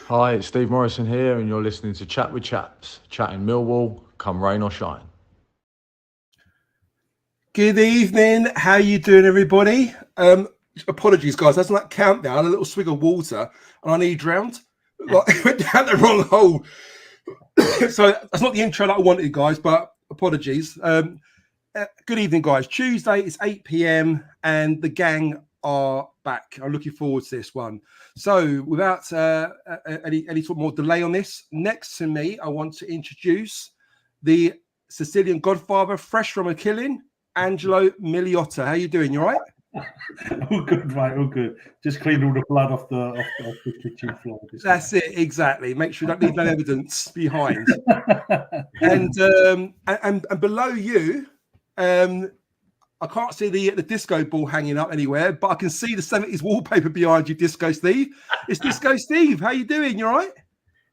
Hi, it's Steve Morrison here, and you're listening to Chat with Chaps, chatting Millwall, come rain or shine. Good evening. How you doing, everybody? Apologies, guys. That's like countdown. A little swig of water, and I nearly drowned. Like went down the wrong hole. So that's not the intro that I wanted, guys. But apologies. Good evening, guys. Tuesday it's 8 p.m. and the gang are back. I'm looking forward to this one. So without any sort of more delay on this, next to me, I want to introduce the Sicilian Godfather, fresh from a killing, Angelo Milliotta. How you doing? You all right? All good, mate. All good. Just cleaned all the blood off the kitchen floor. That's it, exactly. Make sure you don't leave no evidence behind. And below you, I can't see the disco ball hanging up anywhere, but I can see the 70s wallpaper behind you, Disco Steve. It's Disco Steve. How you doing? You all right?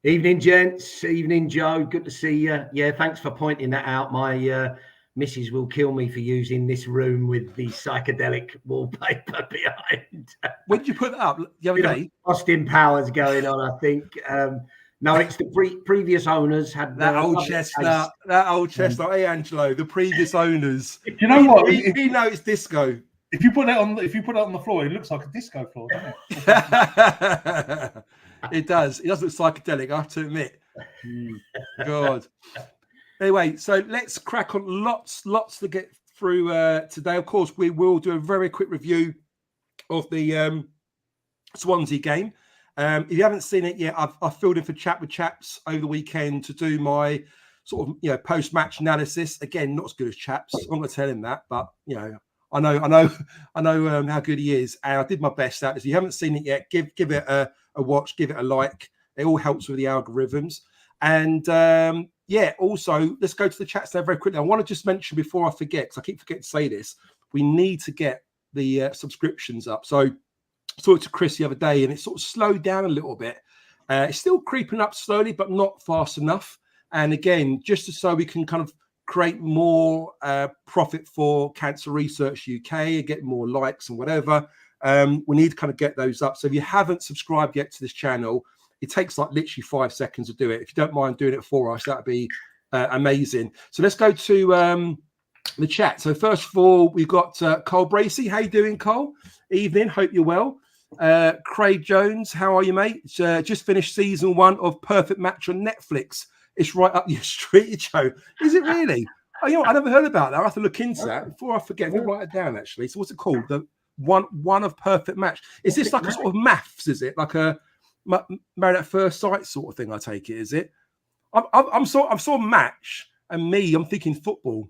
Evening, gents. Evening, Joe. Good to see you. Yeah, thanks for pointing that out. My missus will kill me for using this room with the psychedelic wallpaper behind. When did you put that up? The other day? Austin Powers going on, I think. No, it's the previous owners had that old chestnut. That old chestnut. Hey, Angelo, the previous owners. Do you know what? We know it's disco. If you put it on the floor, it looks like a disco floor, doesn't it? It does. It does look psychedelic, I have to admit. God. Anyway, so let's crack on. Lots to get through today. Of course, we will do a very quick review of the Swansea game. If you haven't seen it yet, I've filled in for Chat with Chaps over the weekend to do my sort of post-match analysis. Again, not as good as Chaps. I'm not going to tell him that, but I know how good he is, and I did my best at this. If you haven't seen it yet, give it a watch, give it a like. It all helps with the algorithms. And also let's go to the chats there very quickly. I want to just mention before I forget, because I keep forgetting to say this, we need to get the subscriptions up. So I talked to Chris the other day, and it sort of slowed down a little bit. It's still creeping up slowly, but not fast enough. And again, just so we can kind of create more profit for Cancer Research UK and get more likes and whatever, we need to kind of get those up. So if you haven't subscribed yet to this channel, it takes like literally 5 seconds to do it. If you don't mind doing it for us, that'd be amazing. So let's go to the chat. So first of all, we've got Cole Bracey. How you doing, Cole? Evening. Hope you're well. Craig Jones, how are you, mate? Just finished season 1 of Perfect Match on Netflix. It's right up your street, Joe. Is it really? Oh, I never heard about that. I have to look into that before I forget. Let me write it down, actually. So what's it called? The one of Perfect Match. Is this like a sort of maths? Is it like a Married at First Sight sort of thing? I take it. Is it? I'm sort of match, and me, I'm thinking football.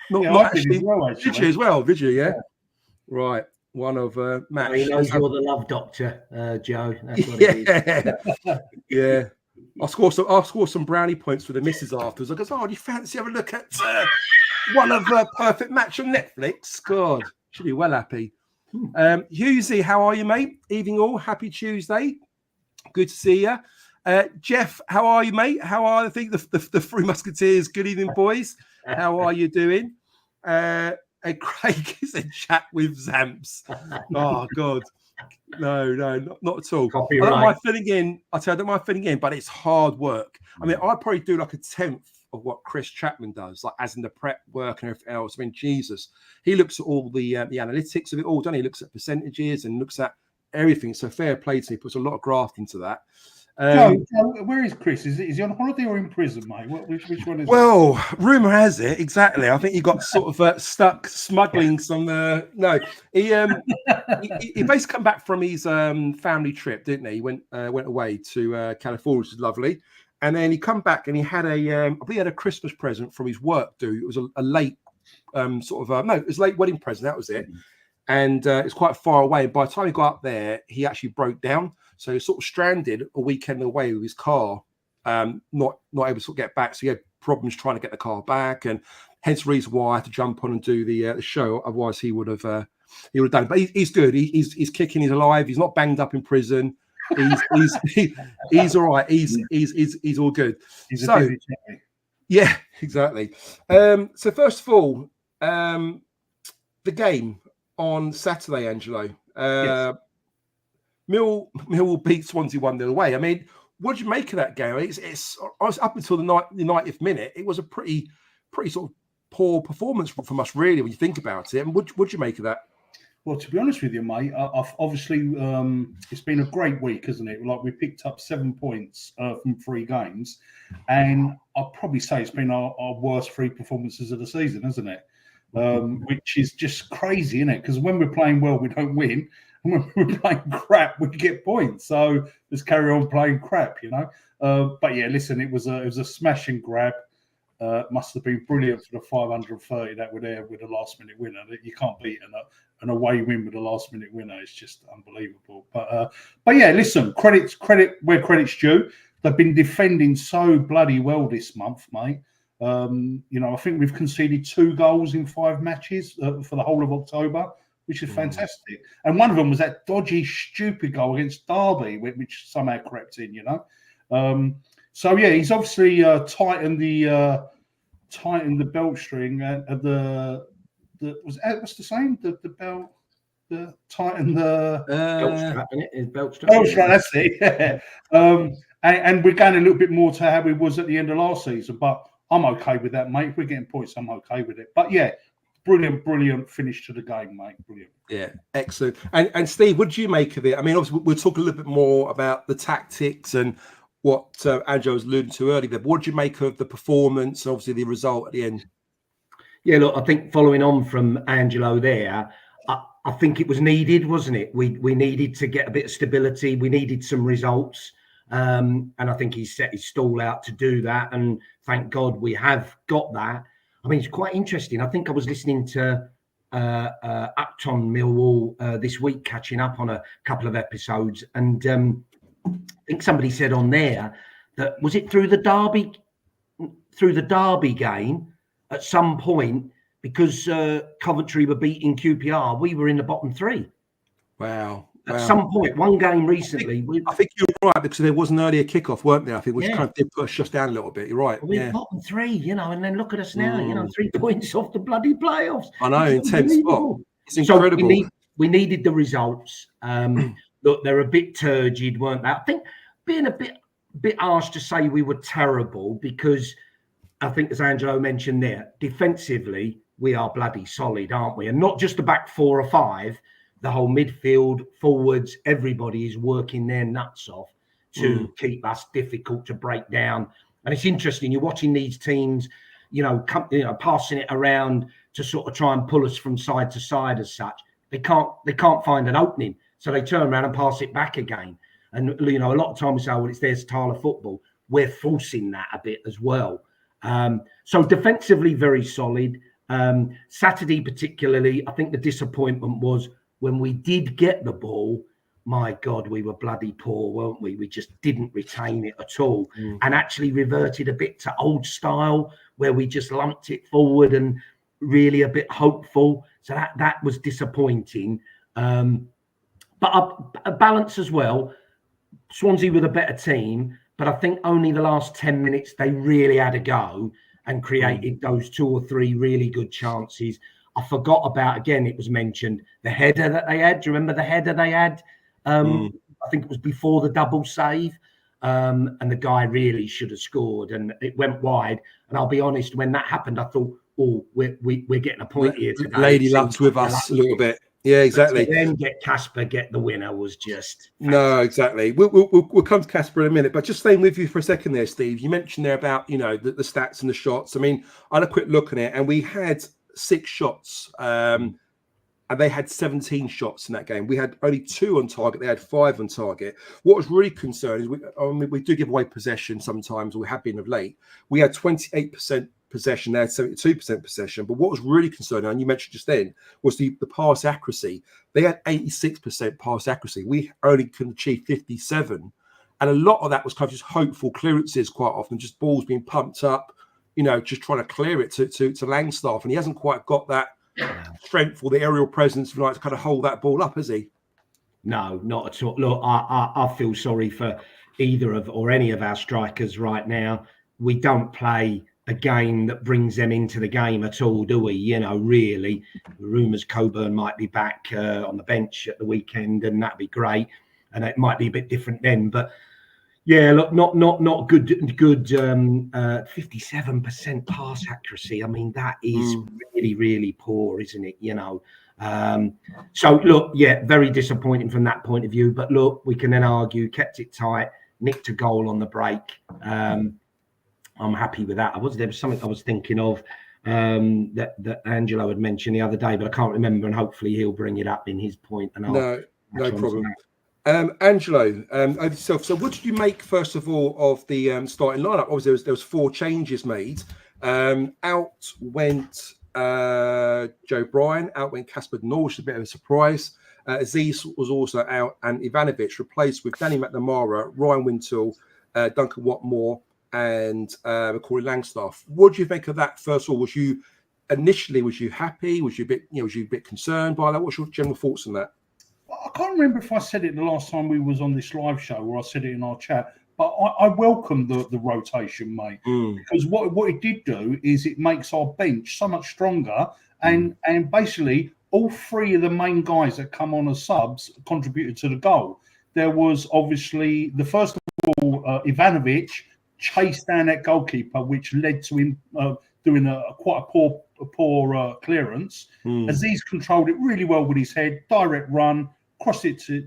Not actually. Did you as well? Did you? Yeah. Right. One of match. He knows you're the love doctor, Joe. That's what it is. Yeah. I'll score some brownie points for the missus afterwards. I go, do you fancy having a look at one of Perfect Match on Netflix? God, should be well happy. Husey, how are you, mate? Evening all. Happy Tuesday. Good to see you. Jeff, how are you, mate? How are I think the Three Musketeers? Good evening, boys. How are you doing? Craig is in chat with Zamps. Oh God, no, not at all. Copyright. I don't mind filling in. I don't mind filling in, but it's hard work. I mean, I'd probably do like a 10th of what Chris Chapman does, like as in the prep work and everything else. I mean, Jesus, he looks at all the analytics of it all, doesn't he? He looks at percentages and looks at everything. So fair play to him. He puts a lot of graft into that. Joe, where is Chris? Is he on holiday or in prison, mate? Which one is Well, rumour has it, exactly. I think he got sort of stuck smuggling some... No, he basically come back from his family trip, didn't he? He went away to California, which is lovely. And then he come back and he had I believe he had a Christmas present from his work dude. It was a late it was a late wedding present, that was it. And it's quite far away. And by the time he got up there, he actually broke down. So he was sort of stranded a weekend away with his car, not able to sort of get back. So he had problems trying to get the car back, and hence the reason why I had to jump on and do the show. Otherwise, he would have done it. But he's good. He's kicking. He's alive. He's not banged up in prison. He's all right. He's all good. Yeah, exactly. So first of all, the game on Saturday, Angelo. Yes. Millwall beat Swansea 1-0 away. I mean, what did you make of that, Gary? I was up until the 90th minute. It was a pretty sort of poor performance from us, really, when you think about it. And what'd you make of that? Well, to be honest with you, mate, I've obviously it's been a great week, isn't it? Like we picked up 7 points from 3 games, and I'll probably say it's been our worst 3 performances of the season, isn't it? Which is just crazy, isn't it? Because when we're playing well, we don't win, and when we're playing crap, we get points. So let's carry on playing crap, you know. But yeah, listen, it was a smash and grab. Must have been brilliant for the 530 that were there with a last-minute winner. You can't beat an away win with a last-minute winner. It's just unbelievable. But yeah, listen, credit where credit's due. They've been defending so bloody well this month, mate. You know, I think we've conceded 2 goals in 5 matches for the whole of October, which is fantastic. And one of them was that dodgy, stupid goal against Derby, which somehow crept in, you know. So yeah, he's obviously tightened the belt string at what's the saying? The belt, tighten the belt strap, isn't it? Is belt strap. Oh, right, that's it. Yeah. And we're going a little bit more to how we was at the end of last season, but I'm okay with that, mate. If we're getting points, I'm okay with it. But yeah, brilliant finish to the game, mate. Brilliant. Yeah, excellent. And Steve, what did you make of it? I mean, obviously, we'll talk a little bit more about the tactics and what Angelo was alluding to earlier. But what did you make of the performance? Obviously, the result at the end. Yeah, look, I think following on from Angelo there, I think it was needed, wasn't it? We needed to get a bit of stability. We needed some results. And I think he set his stall out to do that. And thank God we have got that. I mean, it's quite interesting. I think I was listening to Upton Millwall this week, catching up on a couple of episodes. And I think somebody said on there that, was it through the Derby game at some point, because Coventry were beating QPR, we were in the bottom 3. Wow. At some point, one game recently. I think you're right, because there was an earlier kickoff, weren't there? I think, which kind of did push us down a little bit. You're right. We're in bottom 3, you know, and then look at us now, you know, 3 points off the bloody playoffs. I know, intense spot. It's incredible. So we needed the results. Look, they're a bit turgid, weren't they? I think being a bit harsh to say we were terrible, because I think, as Angelo mentioned there, defensively, we are bloody solid, aren't we? And not just the back 4 or 5, the whole midfield, forwards, everybody is working their nuts off to keep us difficult to break down. And it's interesting, you're watching these teams, you know, passing it around to sort of try and pull us from side to side as such. They can't find an opening, so they turn around and pass it back again. And, you know, a lot of times we say, well, it's their style of football. We're forcing that a bit as well. So defensively, very solid. Saturday particularly, I think the disappointment was when we did get the ball, my God, we were bloody poor, weren't we? We just didn't retain it at all, and actually reverted a bit to old style, where we just lumped it forward and really a bit hopeful. So that was disappointing. But a balance as well. Swansea were the better team, but I think only the last 10 minutes they really had a go and created those 2 or 3 really good chances. I forgot about, again, it was mentioned, the header that they had. Do you remember the header they had? I think it was before the double save. And the guy really should have scored, and it went wide. And I'll be honest, when that happened, I thought, oh, we're getting a point here today. Lady luck's with us a little bit. Yeah, exactly. But then get Casper, get the winner was just fantastic. No, exactly. We'll come to Casper in a minute, but just staying with you for a second there, Steve. You mentioned there about, you know, the stats and the shots. I mean, I had a quick look at it, and we had 6 shots, and they had 17 shots in that game. We had only 2 on target. They had 5 on target. What was really concerning is we do give away possession sometimes, or we have been of late. We had 28% possession, they had 72% possession. But what was really concerning, and you mentioned just then, was the pass accuracy. They had 86% pass accuracy. We only can achieve 57%. And a lot of that was kind of just hopeful clearances quite often, just balls being pumped up, you know, just trying to clear it to Langstaff. And he hasn't quite got that strength or the aerial presence to kind of hold that ball up, has he? No, not at all. Look, I feel sorry for either of or any of our strikers right now. We don't play a game that brings them into the game at all, do we? You know, really. Rumours Coburn might be back on the bench at the weekend, and that'd be great. And it might be a bit different then. But Yeah, look, not good. 57% pass accuracy. I mean, that is really, really poor, isn't it? You know. So look, yeah, very disappointing from that point of view. But look, we can then argue, kept it tight, nicked a goal on the break. I'm happy with that. There was something I was thinking of that Angelo had mentioned the other day, but I can't remember, and hopefully he'll bring it up in his point. And no problem. Angelo, over yourself. So, what did you make first of all of the starting lineup? Obviously, there was 4 changes made. Out went Joe Bryan. Out went Casper Knorr, which is a bit of a surprise. Aziz was also out, and Ivanovic replaced with Danny McNamara, Ryan Wintle, Duncan Watmore, and Corey Langstaff. What do you think of that? First of all, was you happy? Was you a bit concerned by that? What's your general thoughts on that? I can't remember if I said it the last time we was on this live show or I said it in our chat, but I welcome the rotation, mate, because what it did do is it makes our bench so much stronger, and basically all 3 of the main guys that come on as subs contributed to the goal. There was obviously the first of all, Ivanovic chased down that goalkeeper, which led to him doing quite a poor clearance. Aziz controlled it really well with his head, direct run, crossed it to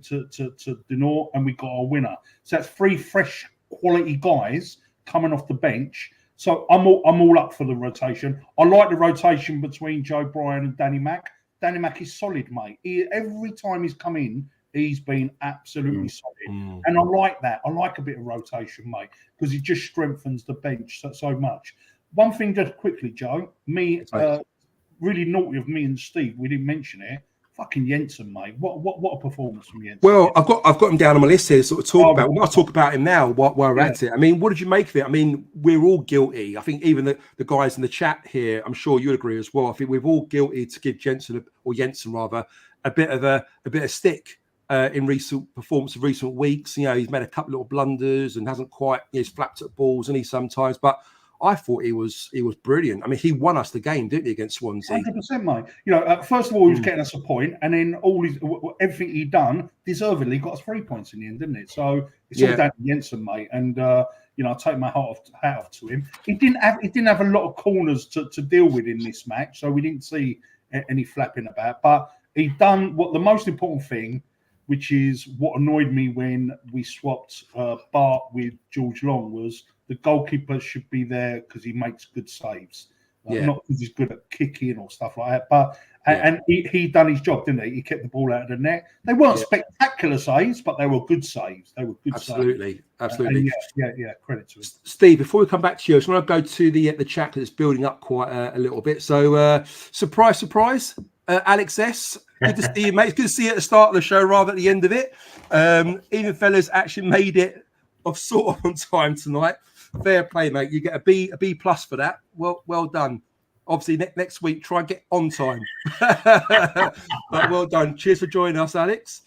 Denor, and we got our winner. So that's 3 fresh quality guys coming off the bench. So I'm all up for the rotation. I like the rotation between Joe Bryan and Danny Mack. Danny Mack is solid, mate. Every time he's come in, he's been absolutely solid. And I like that. I like a bit of rotation, mate, because it just strengthens the bench so much. One thing just quickly, Joe, really naughty of me and Steve, we didn't mention it. Fucking Jensen, mate. What a performance from Jensen. Well, I've got him down on my list here to sort of talk about. I'll talk about him now while we're at it. I mean, what did you make of it? I mean, we're all guilty. I think even the guys in the chat here, I'm sure you'll agree as well. I think we're all guilty to give Jensen rather a bit of stick in recent performance of recent weeks. You know, he's made a couple little blunders and hasn't quite. He's flapped at balls, and he sometimes, but I thought he was brilliant. I mean, he won us the game, didn't he, against Swansea? 100%, mate. You know, first of all, he was getting us a point, and then everything he'd done deservedly got us 3 points in the end, didn't it? So it's all down to Jensen, mate. And you know, I take my hat off to him. He didn't have a lot of corners to deal with in this match, so we didn't see any flapping about. But he done what the most important thing, which is what annoyed me when we swapped Bart with George Long, was the goalkeeper should be there because he makes good saves, not because he's good at kicking or stuff like that. But and he done his job, didn't he? He kept the ball out of the net. They weren't spectacular saves, but they were good saves. They were good saves. Absolutely. Yeah. Credit to him. Steve, before we come back to you, I just want to go to the chat that's building up quite a little bit. So, surprise, Alex S. Good to see you, mate. It's good to see you at the start of the show rather than at the end of it. Even fellas actually made it sort of on time tonight. Fair play, mate. You get a B plus for that. Well done. Obviously, next week try and get on time. But well done. Cheers for joining us, Alex.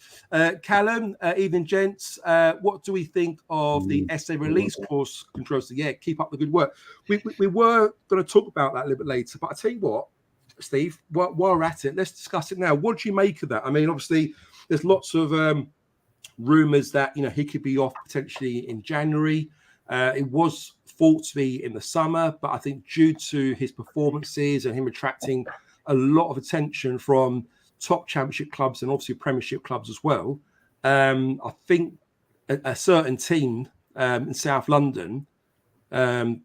Callum, evening, gents. What do we think of the SA release clause controversy? Yeah, keep up the good work. We were going to talk about that a little bit later, but I tell you what, Steve, while we're at it, let's discuss it now. What do you make of that? I mean, obviously, there's lots of rumours that he could be off potentially in January. It was thought to be in the summer, but I think due to his performances and him attracting a lot of attention from top championship clubs and obviously premiership clubs as well, I think a certain team in South London, I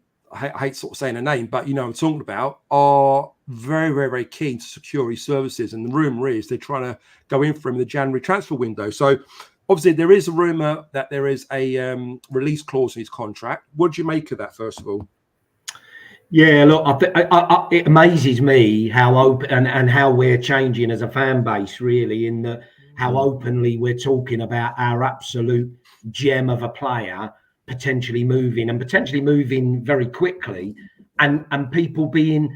hate sort of saying a name, but I'm talking about, are very, very, very keen to secure his services. And the rumour is they're trying to go in for him in the January transfer window. So obviously, there is a rumour that there is a release clause in his contract. What do you make of that, first of all? Yeah, look, it amazes me how open and how we're changing as a fan base, really, in how openly we're talking about our absolute gem of a player potentially moving very quickly, and people being,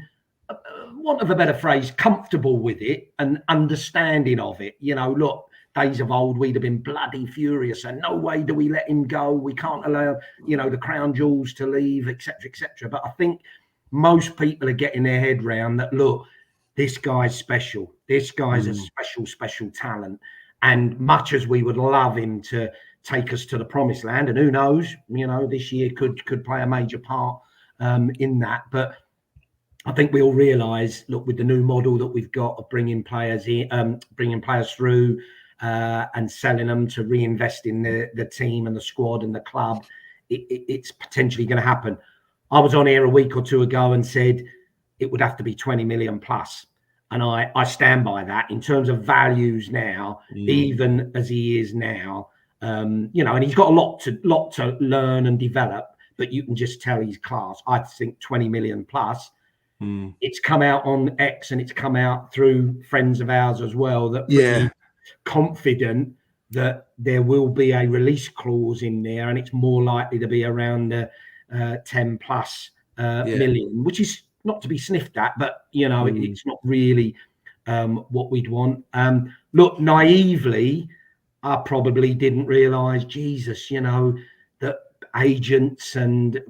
want of a better phrase, comfortable with it and understanding of it. Look, days of old, we'd have been bloody furious, and no way do we let him go. We can't allow, the crown jewels to leave, etc., etc. But I think most people are getting their head round that, look, this guy's special. This guy's a special talent. And much as we would love him to take us to the promised land. And who knows, this year could play a major part in that. But I think we all realise, look, with the new model that we've got of bringing players in, bringing players through, and selling them to reinvest in the team and the squad and the club, it's potentially going to happen. I was on here a week or two ago and said it would have to be 20 million plus. And I stand by that in terms of values now, even as he is now, and he's got a lot to learn and develop, but you can just tell he's class. I think 20 million plus. It's come out on X and it's come out through friends of ours as well that pretty confident that there will be a release clause in there, and it's more likely to be around 10 plus million, which is not to be sniffed at, but it's not really what we'd want. Look, naively, I probably didn't realise, Jesus, that agents and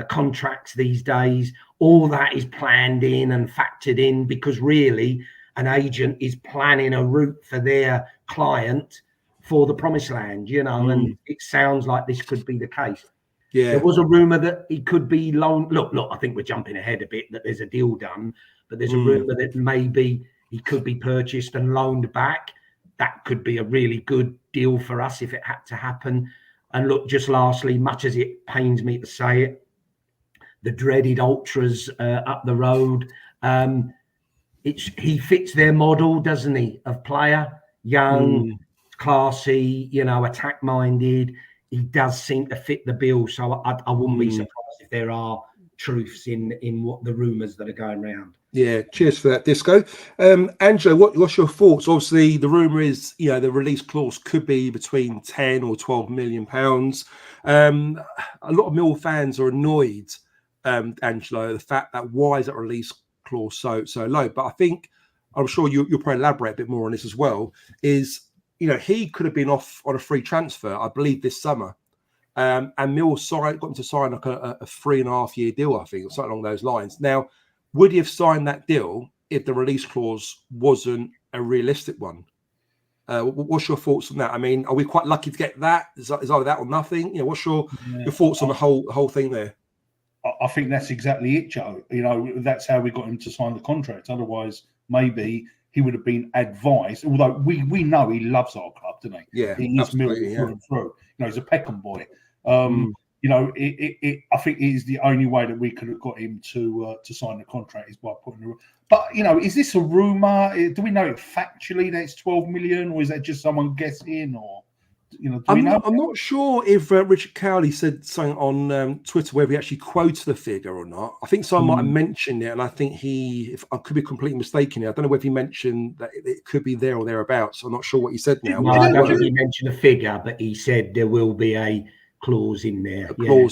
contracts these days, all that is planned in and factored in, because really an agent is planning a route for their client for the promised land, and it sounds like this could be the case. Yeah, there was a rumor that he could be loaned. Look, I think we're jumping ahead a bit, that there's a deal done, but there's a rumor that maybe he could be purchased and loaned back. That could be a really good deal for us if it had to happen. And look, just lastly, much as it pains me to say it, the dreaded ultras up the road, he fits their model, doesn't he, of player, young, classy, attack minded. He does seem to fit the bill, so I wouldn't be surprised if there are truths in what the rumours that are going around. Yeah, cheers for that, Disco. Angelo, what's your thoughts? Obviously, the rumour is, the release clause could be between 10 or 12 million pounds. A lot of Millwall fans are annoyed, Angelo, the fact that why is that release clause so low? But I think, I'm sure you'll probably elaborate a bit more on this as well, is, he could have been off on a free transfer, I believe, this summer. And Millwall got him to sign like a 3.5-year deal, I think, or something along those lines. Now, would he have signed that deal if the release clause wasn't a realistic one? What's your thoughts on that? I mean, are we quite lucky to get that? Is either that or nothing? What's your thoughts on the whole thing there? I think that's exactly it, Joe. That's how we got him to sign the contract. Otherwise, maybe he would have been advised. Although we know he loves our club, doesn't he? Yeah, he is Millwall through and through. He's a Peckham boy. I think it is the only way that we could have got him to sign the contract is by putting the. But is this a rumor? Do we know it factually that it's 12 million, or is that just someone guessing? Or I'm not sure if Richard Cowley said something on Twitter whether he actually quoted the figure or not. I think someone might have mentioned it, and I think if I could be completely mistaken here, I don't know whether he mentioned that it could be there or thereabouts. I'm not sure what he said now. No, I don't think he mentioned a figure, but he said there will be a clause in there.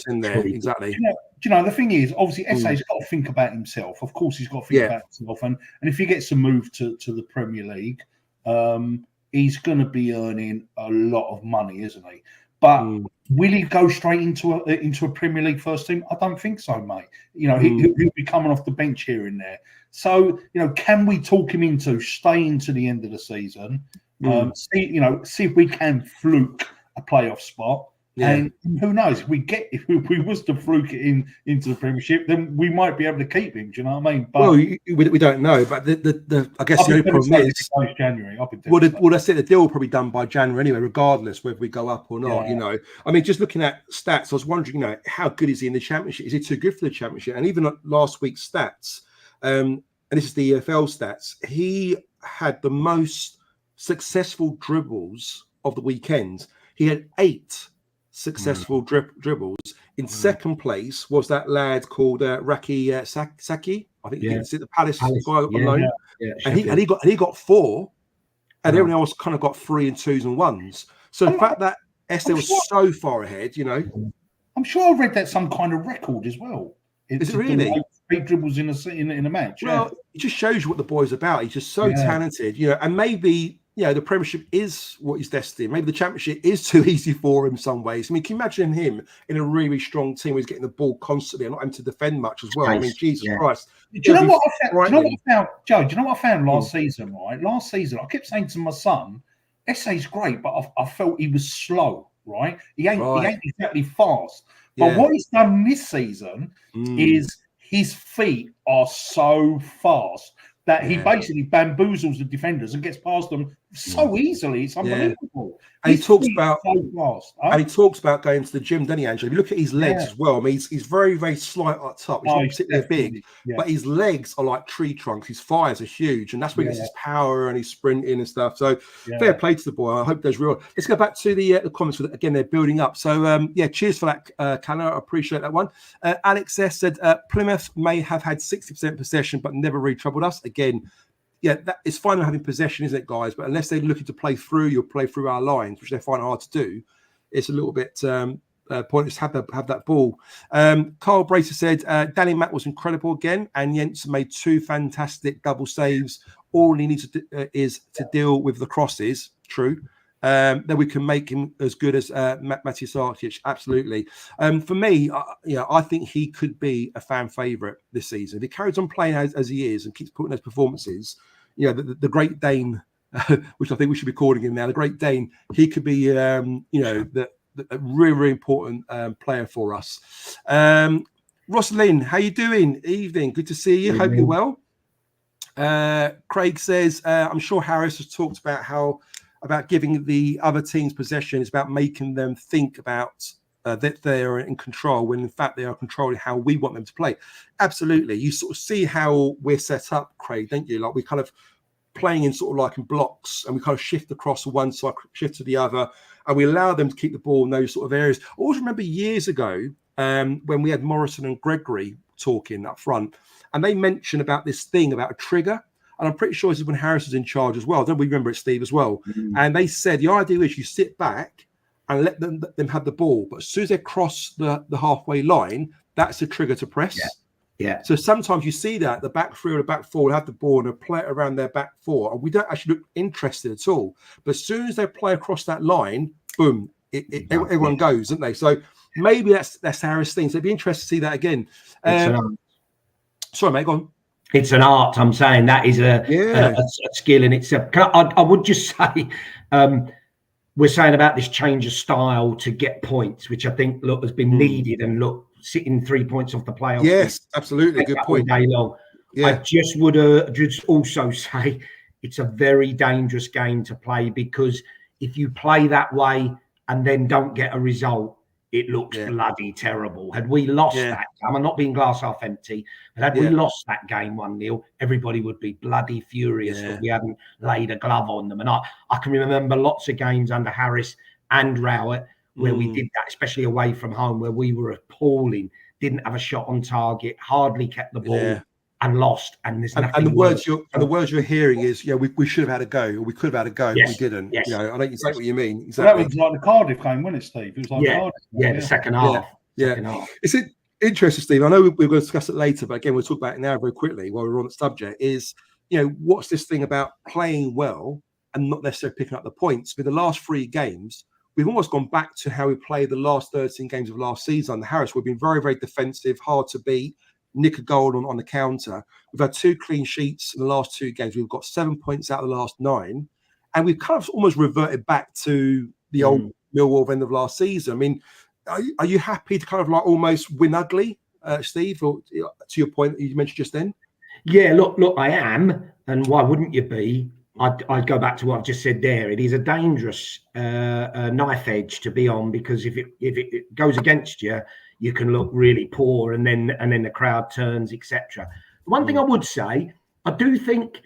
In there, exactly. The thing is, obviously, SA's got to think about himself. Of course, he's got to think about himself. And if he gets a move to the Premier League, he's going to be earning a lot of money, isn't he? But will he go straight into a Premier League first team? I don't think so, mate. He'll be coming off the bench here and there. So, can we talk him into staying to the end of the season? See if we can fluke a playoff spot. Yeah. And who knows? If we was to fluke it into the Premiership, then we might be able to keep him. Do you know what I mean? But we don't know. But I guess the only problem is January. That's it. The deal will probably be done by January anyway, regardless whether we go up or not. Yeah. I mean, just looking at stats, I was wondering, how good is he in the Championship? Is he too good for the Championship? And even last week's stats, and this is the EFL stats, he had the most successful dribbles of the weekend. He had 8 successful dribbles. In second place was that lad called Raki Saki. I think he's the Palace guy on loan. And he got 4, and everyone else kind of got 3 and 2s and 1s. So the fact that Esther was so far ahead, I'm sure I read that some kind of record as well. Is it really? 8 dribbles in a match. Well, it just shows you what the boy's about. He's just so talented, and maybe. The Premiership is what he's destined. Maybe the Championship is too easy for him in some ways. I mean, can you imagine him in a really strong team where he's getting the ball constantly and not having to defend much as well? I mean, Jesus Christ. Do you know what I found, Joe? Do you know what I found last season, right? Last season, I kept saying to my son, SA's great, but I felt he was slow. Right, he ain't exactly fast. But Yeah. what he's done this season is his feet are so fast that he basically bamboozles the defenders and gets past them so easily. It's unbelievable. And he talks about and he talks about going to the gym, doesn't he, Angelo? If you look at his legs as well, I mean, he's very, very slight at top. He's not particularly big, but his legs are like tree trunks. His thighs are huge, and that's where he gets his power and his sprinting and stuff. So fair play to the boy. I hope there's real. Let's go back to the comments. Again, they're building up. So cheers for that, Callum. I appreciate that one. Alex S said Plymouth may have had 60% possession, but never really troubled us. Again, that it's fine having possession, isn't it, guys? But unless they're looking to play through our lines, which they find hard to do, it's a little bit pointless to have that ball. Carl Bracer said Danny Mack was incredible again, and Jens made 2 fantastic double saves. All he needs to do is to deal with the crosses. True. Then we can make him as good as Matthias Arkic. Absolutely. For me, I think he could be a fan favourite this season. If he carries on playing as he is and keeps putting those performances, the Great Dane, which I think we should be calling him now, the Great Dane, he could be, a really, really important player for us. Rosalind, how you doing? Evening. Good to see you. Hope you're well. Craig says, I'm sure Harris has talked about giving the other teams possession. It's about making them think about that they are in control when in fact they are controlling how we want them to play. Absolutely. You sort of see how we're set up, Craig, don't you? Like we kind of playing in sort of like in blocks, and we kind of shift across to one side, shift to the other, and we allow them to keep the ball in those sort of areas. I always remember years ago when we had Morrison and Gregory talking up front, and they mentioned about this thing about a trigger. And I'm pretty sure this is when Harris was in charge as well. Don't we remember it, Steve, as well? And they said the idea is you sit back and let them have the ball. But as soon as they cross the halfway line, that's a trigger to press. Yeah. So sometimes you see that the back three or the back four will have the ball and they'll play it around their back four. And we don't actually look interested at all. But as soon as they play across that line, boom, everyone goes, don't they? So maybe that's Harris' thing. So it'd be interesting to see that again. Sorry, mate, go on. It's an art. I'm saying that is a skill in itself. I would just say, we're saying about this change of style to get points, which I think has been needed, and sitting 3 points off the playoffs. Yes, absolutely, good point. All day long. Yeah. I just would just also say it's a very dangerous game to play, because if you play that way and then don't get a result, it looks bloody terrible. Had we lost that game, I'm not being glass half empty, but had we lost that game 1-0, everybody would be bloody furious that we hadn't laid a glove on them. And I can remember lots of games under Harris and Rowett where we did that, especially away from home, where we were appalling, didn't have a shot on target, hardly kept the ball. And lost, and there's nothing. And the words you're hearing is, we should have had a go, or we could have had a go, but we didn't. Yes. I know exactly what you mean. Exactly. Well, that was like the Cardiff game, wasn't it, Steve? It was like Cardiff. The second half. It's interesting, Steve. I know we're going to discuss it later, but again, we'll talk about it now very quickly while we're on the subject. Is what's this thing about playing well and not necessarily picking up the points? With the last 3 games, we've almost gone back to how we played the last 13 games of last season under Harris. We've been very, very defensive, hard to beat. Nick a goal on the counter. We've had 2 clean sheets in the last 2 games. We've got 7 points out of the last 9. And we've kind of almost reverted back to the old Millwall end of last season. I mean, are you happy to kind of like almost win ugly, Steve, or to your point that you mentioned just then? Yeah, look, I am. And why wouldn't you be? I'd go back to what I've just said there. It is a dangerous knife edge to be on, because if it goes against you, you can look really poor, and then the crowd turns, etc. One thing I would say, I do think,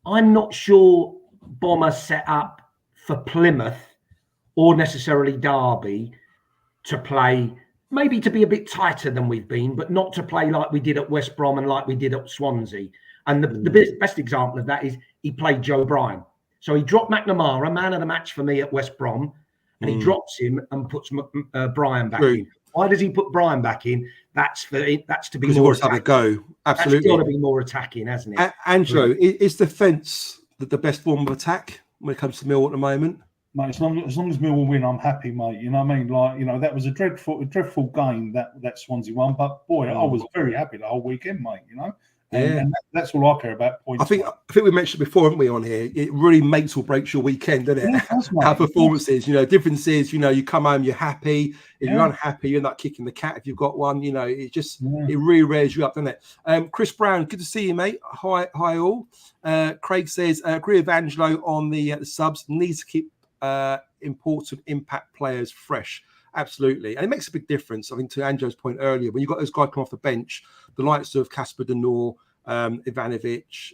I'm not sure Bomber set up for Plymouth or necessarily Derby to play, maybe to be a bit tighter than we've been, but not to play like we did at West Brom and like we did at Swansea. And the best example of that is he played Joe Bryan. So he dropped McNamara, man of the match for me at West Brom, and he drops him and puts Bryan back in. Why does he put Bryan back in? That's to be more attacking. Have a go. Absolutely. That's got to be more attacking, hasn't it? Angelo, is defence the best form of attack when it comes to Millwall at the moment? Mate, as long as Millwall win, I'm happy, mate. You know what I mean? Like, that was a dreadful game that Swansea won, but boy, I was very happy the whole weekend, mate. And that's all I care about. Points. I think we mentioned before, haven't we, on here? It really makes or breaks your weekend, doesn't it? Yeah, How performances, differences. You come home, you're happy. If you're unhappy, you're not kicking the cat if you've got one. It just it really rears you up, doesn't it? Chris Brown, good to see you, mate. Hi all. Craig says, agree with Angelo on the subs. Needs to keep important impact players fresh. Absolutely, and it makes a big difference. I think to Angelo's point earlier, when you've got those guys come off the bench, the likes of Kasper De Noor, Ivanovic,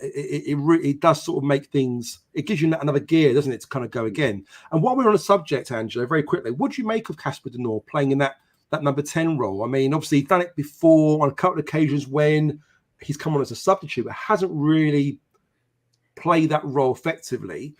it does sort of make things. It gives you another gear, doesn't it, to kind of go again. And while we're on the subject, Angelo, very quickly, what do you make of Kasper De Noor playing in that number 10 role? I mean, obviously he's done it before on a couple of occasions when he's come on as a substitute, but hasn't really played that role effectively.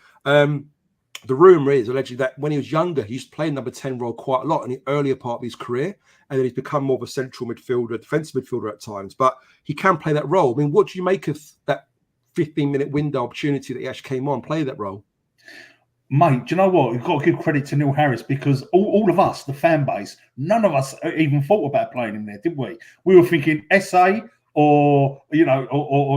The rumour is allegedly that when he was younger, he used to play number 10 role quite a lot in the earlier part of his career, and then he's become more of a central midfielder, defensive midfielder at times. But he can play that role. I mean, what do you make of that 15-minute window opportunity that he actually came on, play that role? Mate, do you know what? You've got to give credit to Neil Harris, because all of us, the fan base, none of us even thought about playing him there, did we? We were thinking SA or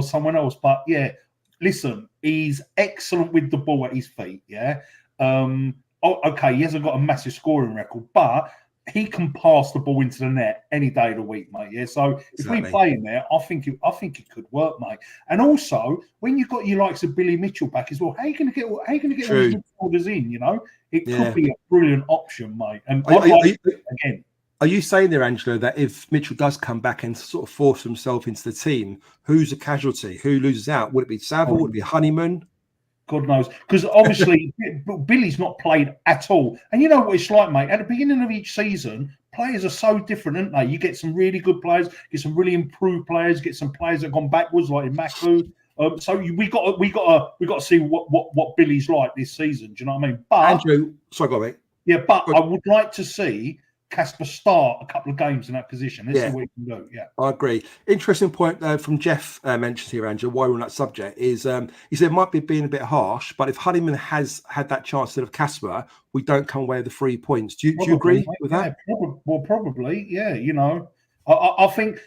someone else. But yeah, listen, he's excellent with the ball at his feet. Yeah. Okay, he hasn't got a massive scoring record, but he can pass the ball into the net any day of the week, mate. Yeah. So exactly. If we play in there, I think it could work, mate. And also, when you've got your likes of Billy Mitchell back as well, how are you going to get all these midfielders in? It could be a brilliant option, mate. And again. Are you saying there, Angelo, that if Mitchell does come back and sort of force himself into the team, who's a casualty? Who loses out? Would it be Saville? Would it be Honeyman? God knows. Because obviously, Billy's not played at all. And you know what it's like, mate? At the beginning of each season, players are so different, aren't they? You get some really good players, get some really improved players, get some players that have gone backwards, like in Maku. So we got to see what Billy's like this season. Do you know what I mean? But Andrew, sorry, go on, mate. Yeah, but I would like to see Kasper start a couple of games in that position. Let's see what he can do. Yeah, I agree. Interesting point from Jeff mentioned here, Angela, why we're on that subject is he said it might be being a bit harsh, but if Honeyman has had that chance instead of Kasper, we don't come away with the 3 points. Do you agree with that? Probably, yeah. I think,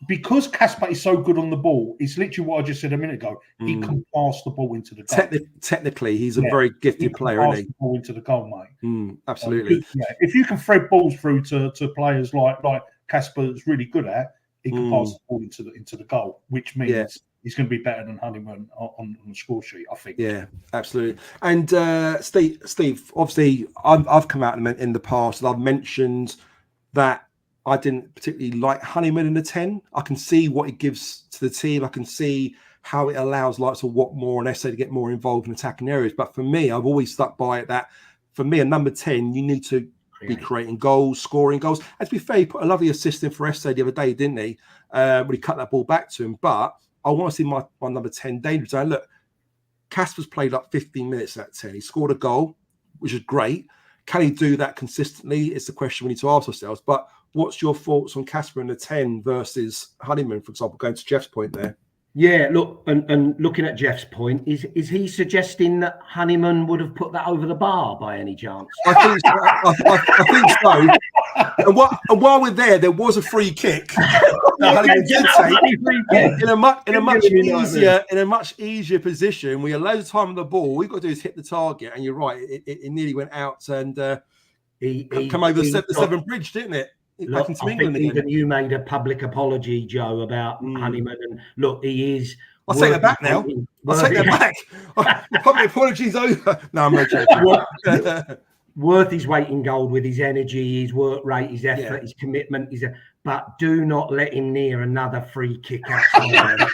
because Kasper is so good on the ball, it's literally what I just said a minute ago. He can pass the ball into the goal. Technically, he's a very gifted player, isn't he? The ball into the goal, mate. Absolutely. If you can thread balls through to players like Kasper is really good at, he can pass the ball into the goal, which means he's going to be better than Honeyman on the score sheet, I think. Yeah, absolutely. And Steve, obviously, I've come out in the past and I've mentioned that I didn't particularly like Honeyman in the 10. I can see what it gives to the team. I can see how it allows likes of Watmore and SA to get more involved in attacking areas. But for me, I've always stuck by it that for me, a number 10, you need to be creating goals, scoring goals. And to be fair, he put a lovely assist in for SA the other day, didn't he? When he cut that ball back to him. But I want to see my number 10 dangerous. And look, Kasper's played like 15 minutes at 10. He scored a goal, which is great. Can he do that consistently? It's the question we need to ask ourselves. But what's your thoughts on Kasper in the 10 versus Honeyman, for example, going to Jeff's point there? Yeah, look, and looking at Jeff's point, is he suggesting that Honeyman would have put that over the bar by any chance? I think so. I think so. And while we're there was a free kick. Honeyman did take in a much easier position. We had loads of time on the ball. All we've got to do is hit the target, and you're right, it nearly went out and he come over the Severn Bridge, didn't it? Look, I think even you made a public apology, Joe, about Honeyman. And look, he is. I'll take that back now. I'll take that back. Public apology's over. No, I'm not joking. Worth his weight in gold with his energy, his work rate, his effort, his commitment. But do not let him near another free kick outside.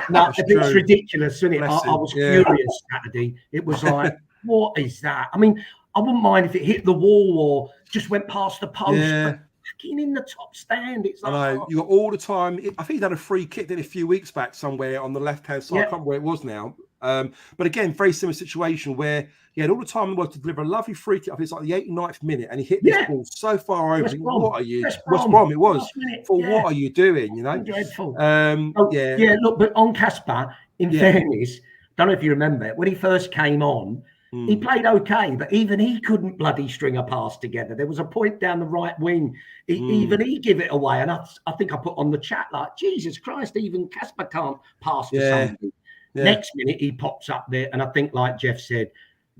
No, it's ridiculous, isn't it? I was furious Saturday. It was like, what is that? I mean, I wouldn't mind if it hit the wall or just went past the post. Yeah. In the top stand, it's like, I know you got all the time. I think he had a free kick a few weeks back somewhere on the left-hand side. I can't remember where it was now. But again, very similar situation where he had all the time in the world to deliver a lovely free kick. I think it's like the 89th minute, and he hit this ball so far over. What are you? West Brom, it was. What are you doing? Dreadful. Look, but on Kasper, in fairness, don't know if you remember when he first came on. He played okay, but even he couldn't bloody string a pass together. There was a point down the right wing, even he give it away. And I think I put on the chat, like, Jesus Christ, even Casper can't pass to somebody. Yeah. Next minute, he pops up there. And I think, like Jeff said,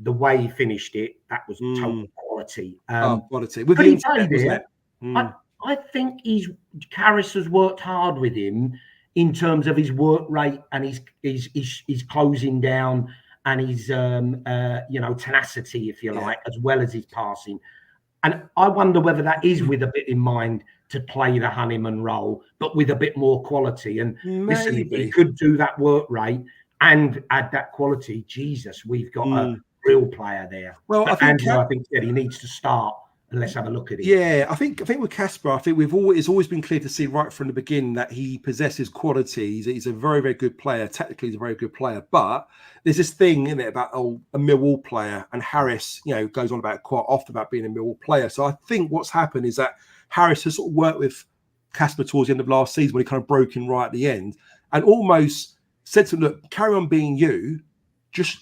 the way he finished it, that was total quality. Quality. With could the he play there? I think Karras has worked hard with him in terms of his work rate and his closing down and his tenacity, if you like, as well as his passing. And I wonder whether that is with a bit in mind to play the Honeyman role, but with a bit more quality. And listen, if he could do that work rate and add that quality, Jesus, we've got a real player there. Well, but Angelo, I think said he needs to start. And let's have a look at it. Yeah, I think with Casper, I think it's always been clear to see right from the beginning that he possesses qualities. He's a very, very good player. Technically, he's a very good player. But there's this thing in it about a Millwall player, and Harris, goes on about it quite often about being a Millwall player. So I think what's happened is that Harris has sort of worked with Casper towards the end of last season when he kind of broke in right at the end, and almost said to him, "Look, carry on being you.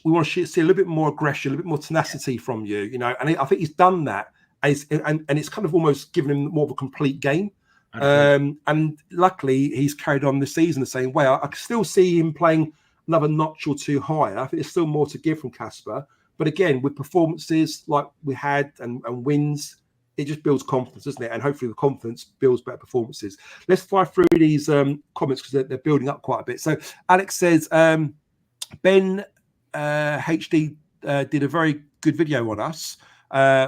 We want to see a little bit more aggression, a little bit more tenacity from you." And I think he's done that. And it's kind of almost given him more of a complete game. And luckily, he's carried on the season the same way. I can still see him playing another notch or two higher. I think there's still more to give from Casper. But again, with performances like we had and wins, it just builds confidence, doesn't it? And hopefully the confidence builds better performances. Let's fly through these comments because they're building up quite a bit. So Alex says, Ben HD did a very good video on us.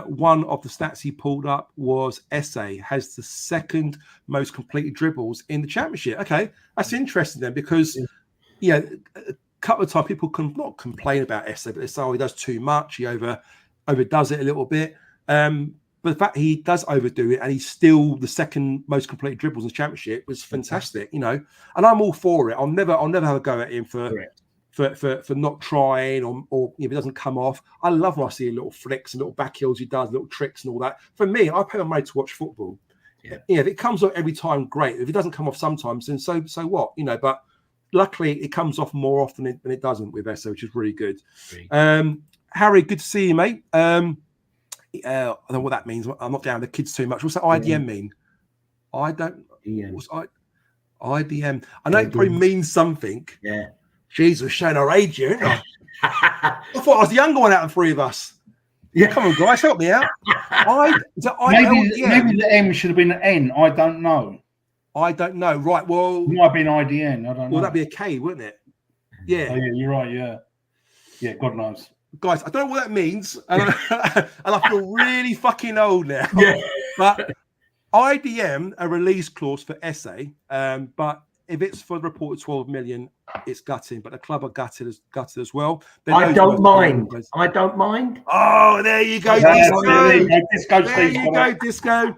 One of the stats he pulled up was Esse has the second most completed dribbles in the championship. Okay, that's interesting then, because a couple of times people can not complain about Esse, but they say, he does too much, he overdoes it a little bit. But the fact he does overdo it and he's still the second most completed dribbles in the championship was fantastic, and I'm all for it. I'll never have a go at him for not trying or if it doesn't come off. I love when I see little flicks and little back heels he does, little tricks and all that. For me, I pay my money to watch football. Yeah. If it comes off every time, great. If it doesn't come off sometimes, then so what? But luckily it comes off more often than it doesn't with Esse, which is really good. Harry, good to see you, mate. I don't know what that means. I'm not down the kids too much. What's that IDM mean? I don't. What's IDM? I know it probably means something. Yeah. Jeez, we're showing our age here, isn't I? I thought I was the younger one out of the three of us. Yeah, come on, guys, help me out. Maybe the M should have been an N. I don't know. Right, well... It might have been IDN. I don't know. Well, that'd be a K, wouldn't it? Yeah. Oh, yeah, you're right, yeah. Yeah, God knows. Guys, I don't know what that means. And I feel really fucking old now. Yeah. But IDM, a release clause for Esse, but if it's for the reported 12 million, it's gutting, but the club are gutted as well. I don't mind. Oh, there you go, Disco. There you go, Disco. You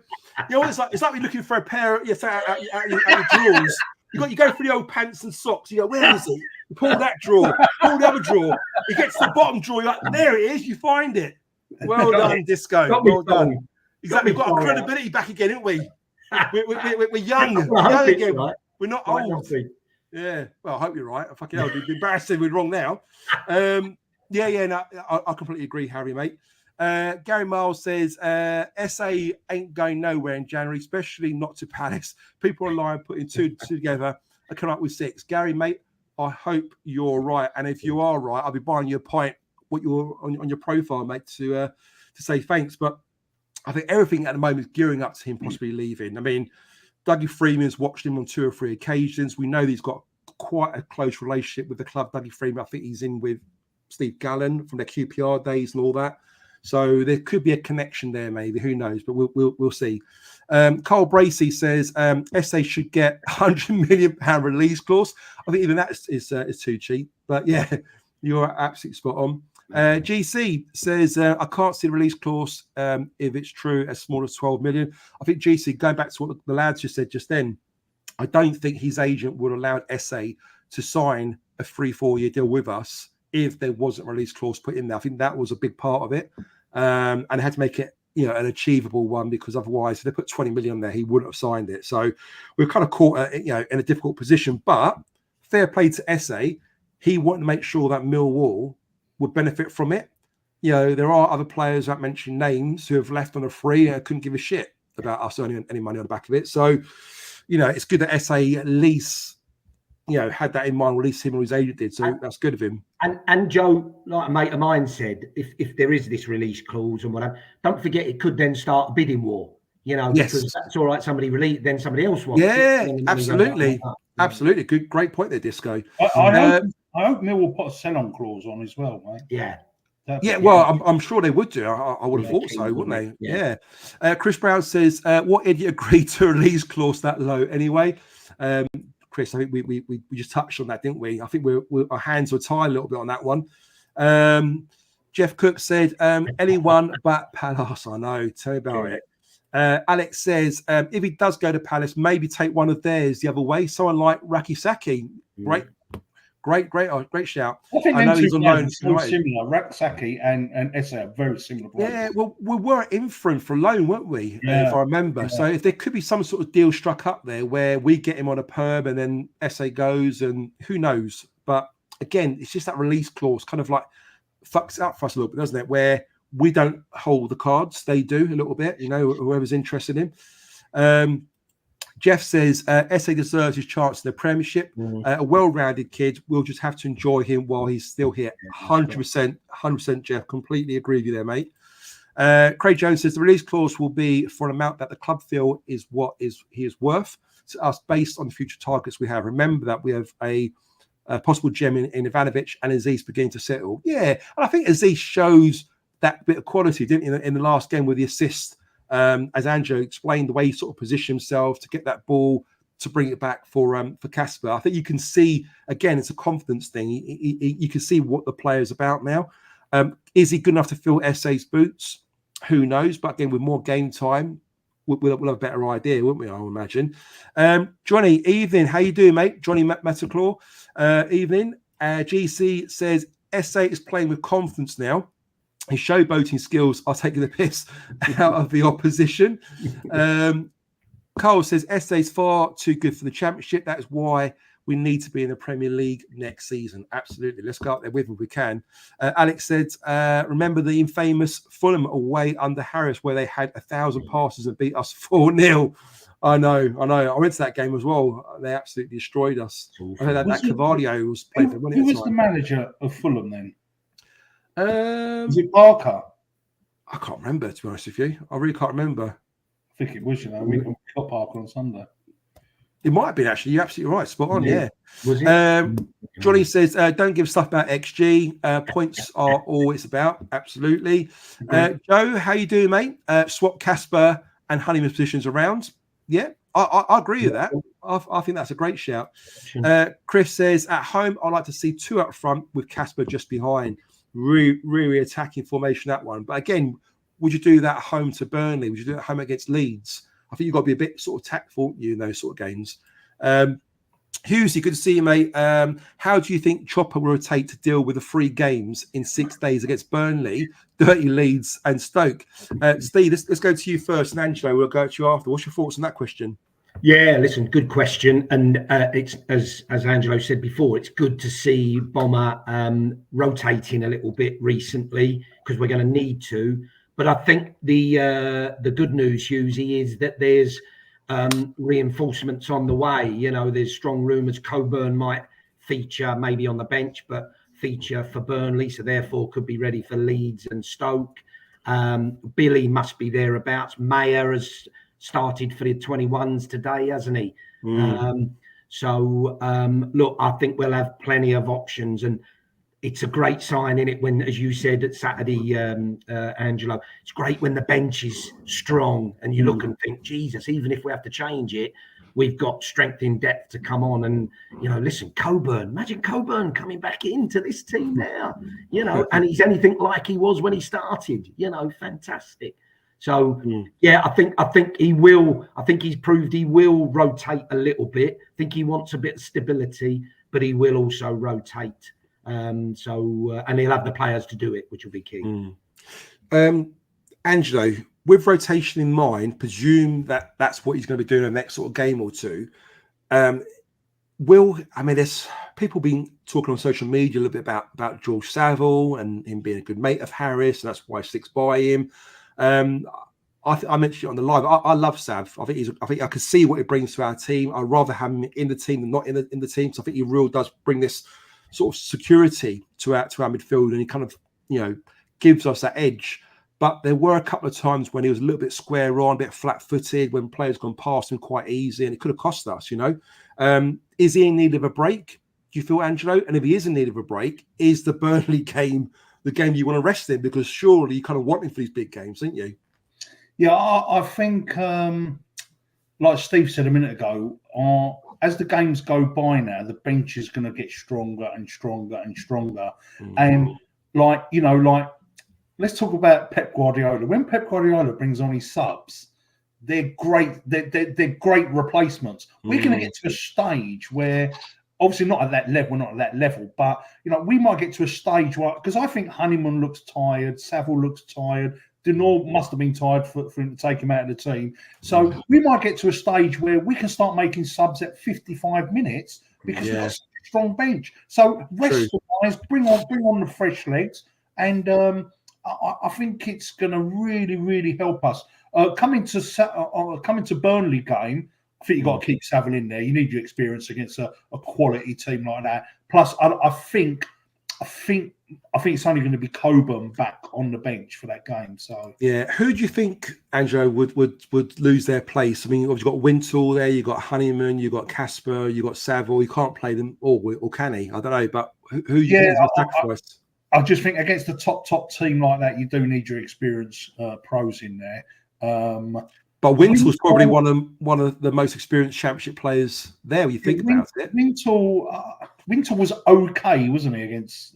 know what it's like? It's like we're looking for a pair of out your drawers. You go through the old pants and socks. You go, where is it? You pull that drawer, pull the other drawer. You get to the bottom drawer. You're like, there it is. You find it. Well done, Disco. Well done. Exactly. We've got our credibility back again, haven't we? We're young. Young again. Right. We're not old. Yeah. Well, I hope you're right. Fucking hell, it'd be embarrassing if we're wrong now. No, I completely agree, Harry, mate. Gary Miles says, Esse ain't going nowhere in January, especially not to Palace. People online putting two together and come up with 6. Gary, mate, I hope you're right. And if you are right, I'll be buying you a pint what you're on your profile, mate, to say thanks. But I think everything at the moment is gearing up to him possibly leaving. I mean, Dougie Freeman's watched him on 2 or 3 occasions. We know that he's got quite a close relationship with the club. Dougie Freeman, I think he's in with Steve Gallen from their QPR days and all that. So there could be a connection there, maybe. Who knows? But we'll see. Carl Bracey says Esse should get £100 million release clause. I think even that is too cheap. But yeah, you're absolutely spot on. GC says I can't see the release clause if it's true as small as 12 million. I think GC, going back to what the lads just said just then, I don't think his agent would allow Esse to sign a 3-4 year deal with us if there wasn't a release clause put in there. I think that was a big part of it, and they had to make it an achievable one, because otherwise if they put 20 million there, he wouldn't have signed it. So we're kind of caught in a difficult position. But fair play to Esse, he wanted to make sure that Millwall would benefit from it. there are other players that mention names who have left on a free and couldn't give a shit about us earning any money on the back of it. So, it's good that SA at least, had that in mind, or at least him or his agent did. So that's good of him. And Joe, like a mate of mine said, if there is this release clause and whatever, don't forget it could then start a bidding war. Because that's all right. Somebody release, then somebody else wants it. Absolutely. Absolutely. Great point there, Disco. I hope Millwall put a sell-on clause on as well, mate. Yeah. Well, I'm sure they would do. I would have thought so, wouldn't they? Yeah. Chris Brown says, what idiot agreed to a release clause that low anyway? Chris, I think we just touched on that, didn't we? I think our hands were tied a little bit on that one. Jeff Cook said, anyone but Palace. I know. Tell me about it. Alex says, if he does go to Palace, maybe take one of theirs the other way. Someone like Raki Saki. Great shout. I know he's on loan. Similar. Raksaki and Essa are very similar players. Yeah, well, we were in for him for loan, weren't we? If I remember. So if there could be some sort of deal struck up there where we get him on a perm and then Essa goes, and who knows? But again, it's just that release clause kind of like fucks it up for us a little bit, doesn't it? Where we don't hold the cards, they do a little bit. Whoever's interested in. Jeff says SA deserves his chance in the Premiership. A well-rounded kid. We'll just have to enjoy him while he's still here. 100%, Jeff. Completely agree with you there, mate. Craig Jones says the release clause will be for an amount that the club feel is what he is worth to us based on the future targets we have. Remember that we have a possible gem in Ivanovic and Aziz beginning to settle. Yeah, and I think Aziz shows that bit of quality, didn't he, in the last game with the assist. As Angelo explained, the way he sort of positioned himself to get that ball to bring it back for Kasper. I think you can see, again, it's a confidence thing. You can see what the player's about now. Is he good enough to fill SA's boots? Who knows? But again, with more game time, we'll have a better idea, won't we? I would imagine. Johnny, evening. How you doing, mate? Johnny Metaclaw, evening. GC says SA is playing with confidence now. His showboating skills are taking the piss out of the opposition. Carl says SA is far too good for the Championship. That is why we need to be in the Premier League next season. Absolutely. Let's go up there with them if we can. Alex said, remember the infamous Fulham away under Harris where they had 1,000 passes and beat us 4-0. I know. I went to that game as well. They absolutely destroyed us. I heard that Carvalho was playing for money. Who was the manager of Fulham then? Was it Parker? I can't remember, to be honest with you. I really can't remember. I think it was, we got Parker on Sunday. It might have been, actually. You're absolutely right. Spot on, yeah. Was it? Johnny says, don't give stuff about XG. Points are all it's about. Absolutely. Joe, how you doing, mate? Swap Kasper and Honeyman's positions around. Yeah, I agree with that. I think that's a great shout. Chris says, at home, I'd like to see two up front with Kasper just behind. Really attacking formation, that one. But again, would you do that at home to Burnley? Would you do it at home against Leeds? I think you've got to be a bit sort of tactful in those sort of games. Hughesy, good to see you, mate. How do you think Chopper will rotate to deal with the 3 games in 6 days against Burnley, Dirty Leeds and Stoke? Steve, let's go to you first, and Angelo, we'll go to you after. What's your thoughts on that question? Yeah, listen, good question. And it's as Angelo said before, it's good to see Bomber rotating a little bit recently because we're going to need to. But I think the good news, Hughesy, is that there's reinforcements on the way. There's strong rumours Coburn might feature maybe on the bench, but feature for Burnley, so therefore could be ready for Leeds and Stoke. Billy must be thereabouts. Mayer has started for the 21s today, hasn't he? Look, I think we'll have plenty of options, and it's a great sign in it when, as you said at Saturday, Angelo, it's great when the bench is strong and you look and think, Jesus, even if we have to change it, we've got strength in depth to come on. And, listen, Coburn, imagine Coburn coming back into this team now, and he's anything like he was when he started, fantastic. So, yeah, I think he will. I think he's proved he will rotate a little bit. I think he wants a bit of stability, but he will also rotate. And he'll have the players to do it, which will be key. Angelo, with rotation in mind, presume that that's what he's going to be doing in the next sort of game or two. there's people been talking on social media a little bit about George Saville and him being a good mate of Harris, and that's why he sticks by him. I mentioned it on the live. I love Sav. I think I can see what he brings to our team. I'd rather have him in the team than not in the team. So I think he really does bring this sort of security to our midfield, and he kind of gives us that edge. But there were a couple of times when he was a little bit square on, a bit flat-footed, when players gone past him quite easy, and it could have cost us. Is he in need of a break? Do you feel, Angelo? And if he is in need of a break, is the Burnley game the game you want to rest in? Because surely you kind of want him for these big games, don't you? Yeah, I think, like Steve said a minute ago, as the games go by now, the bench is going to get stronger and stronger and stronger. And let's talk about Pep Guardiola. When Pep Guardiola brings on his subs, they're great. They're great replacements. We're going to get to a stage where, obviously not at that level, but we might get to a stage where, because I think Honeyman looks tired, Saville looks tired. Denor must have been tired for him to take him out of the team. So we might get to a stage where we can start making subs at 55 minutes because we've got a strong bench. So rest the guys, bring on the fresh legs, and I think it's going to really, really help us. Coming to Burnley game, I think you've got to keep Saville in there. You need your experience against a quality team like that. Plus, I think it's only going to be Coburn back on the bench for that game. So who do you think, Angelo, would lose their place? I mean, you've got Wintle there, you've got Honeyman, you've got Casper, you've got Saville. You can't play them all, or can he? I don't know, but who do you think is going to sacrifice? I just think against a top team like that, you do need your experienced pros in there. But Wintle's probably one of the most experienced Championship players there. When you think about it, Wintle was okay, wasn't he, against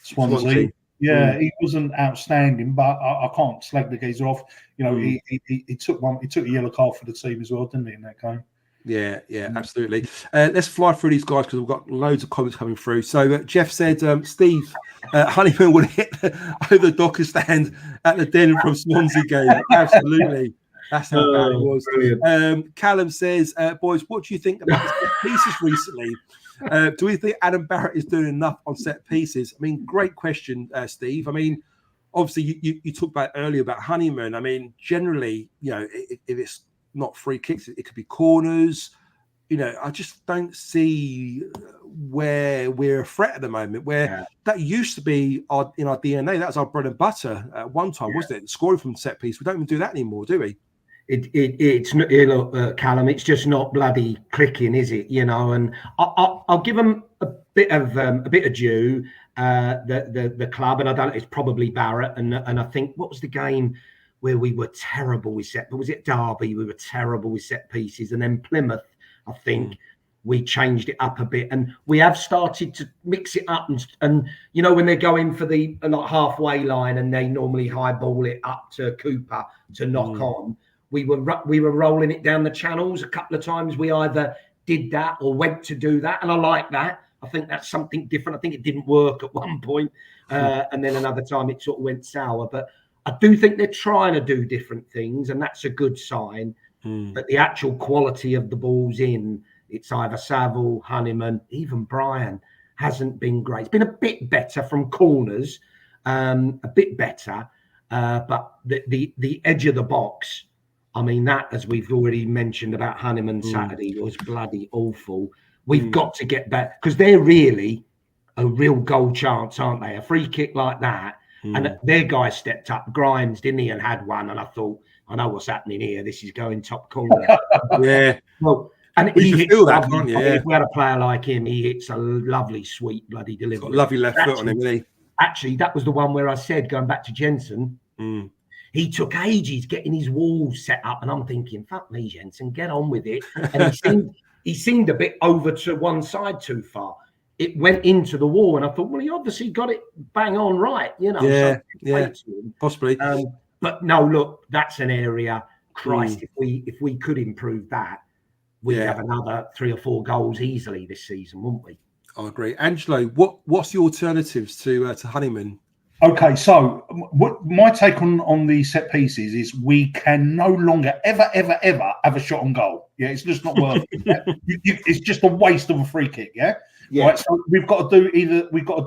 Swansea? Yeah, he wasn't outstanding, but I can't slag the geezer off. He took a yellow card for the team as well, didn't he, in that game? Yeah, absolutely. Let's fly through these guys because we've got loads of comments coming through. So Jeff said, Steve, Honeyman would hit over the Docker stand at the Den from Swansea game. Absolutely. That's how bad it was. Callum says, boys, what do you think about the set pieces recently? Do we think Adam Barrett is doing enough on set pieces? I mean, great question, Steve. I mean, obviously, you talked about earlier about Honeyman. I mean, generally, if it's not free kicks, it could be corners. I just don't see where we're a threat at the moment, where that used to be in our DNA. That was our bread and butter at one time, wasn't it? Scoring from set piece. We don't even do that anymore, do we? It's Callum, it's just not bloody clicking, is it? And I'll give them a bit of due. The club, and I don't. It's probably Barrett, and I think what was the game where we were terrible with but was it Derby? We were terrible with set pieces, and then Plymouth, I think we changed it up a bit, and we have started to mix it up. And when they're going for the halfway line, and they normally high ball it up to Cooper to knock on. We were rolling it down the channels a couple of times. We either did that or went to do that, and I like that. I think that's something different. I think it didn't work at one point, and then another time it sort of went sour. But I do think they're trying to do different things, and that's a good sign. But the actual quality of the balls in, it's either Saville, Honeyman, even Brian, hasn't been great. It's been a bit better from corners, a bit better, but the edge of the box, I mean, that, as we've already mentioned about Honeyman Saturday, was bloody awful. We've got to get back, because they're really a real goal chance, aren't they? A free kick like that. And their guy stepped up, Grimes, didn't he, and had one. And I thought, I know what's happening here. This is going top corner. Well, and you can feel that, can't you? If we had a player like him, he hits a lovely, sweet bloody delivery. Got a lovely left foot on him, isn't he? Actually, that was the one where I said, going back to Jensen, he took ages getting his walls set up, and I'm thinking, fuck me, Jensen, get on with it. And he seemed a bit over to one side too far. It went into the wall, and I thought, well, he obviously got it bang on right, possibly. But no, look, that's an area. Christ, if we could improve that, we'd have another 3 or 4 goals easily this season, wouldn't we? I agree. Angelo, what's the alternatives to Honeyman? Okay, so what my take on the set pieces is we can no longer ever have a shot on goal. Yeah, it's just not worth it. Yeah? It's just a waste of a free kick. Yeah? Right. So we've got to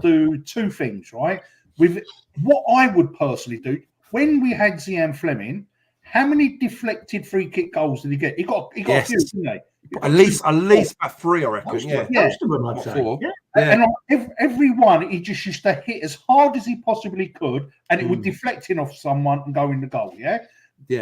do two things, right? What I would personally do when we had Zian Fleming, how many deflected free kick goals did he get? He got a few, didn't he? At least about 3, I reckon. Most of them, I'd say. 4. Yeah. And every one, he just used to hit as hard as he possibly could, and it would deflect in off someone and go in the goal. Yeah.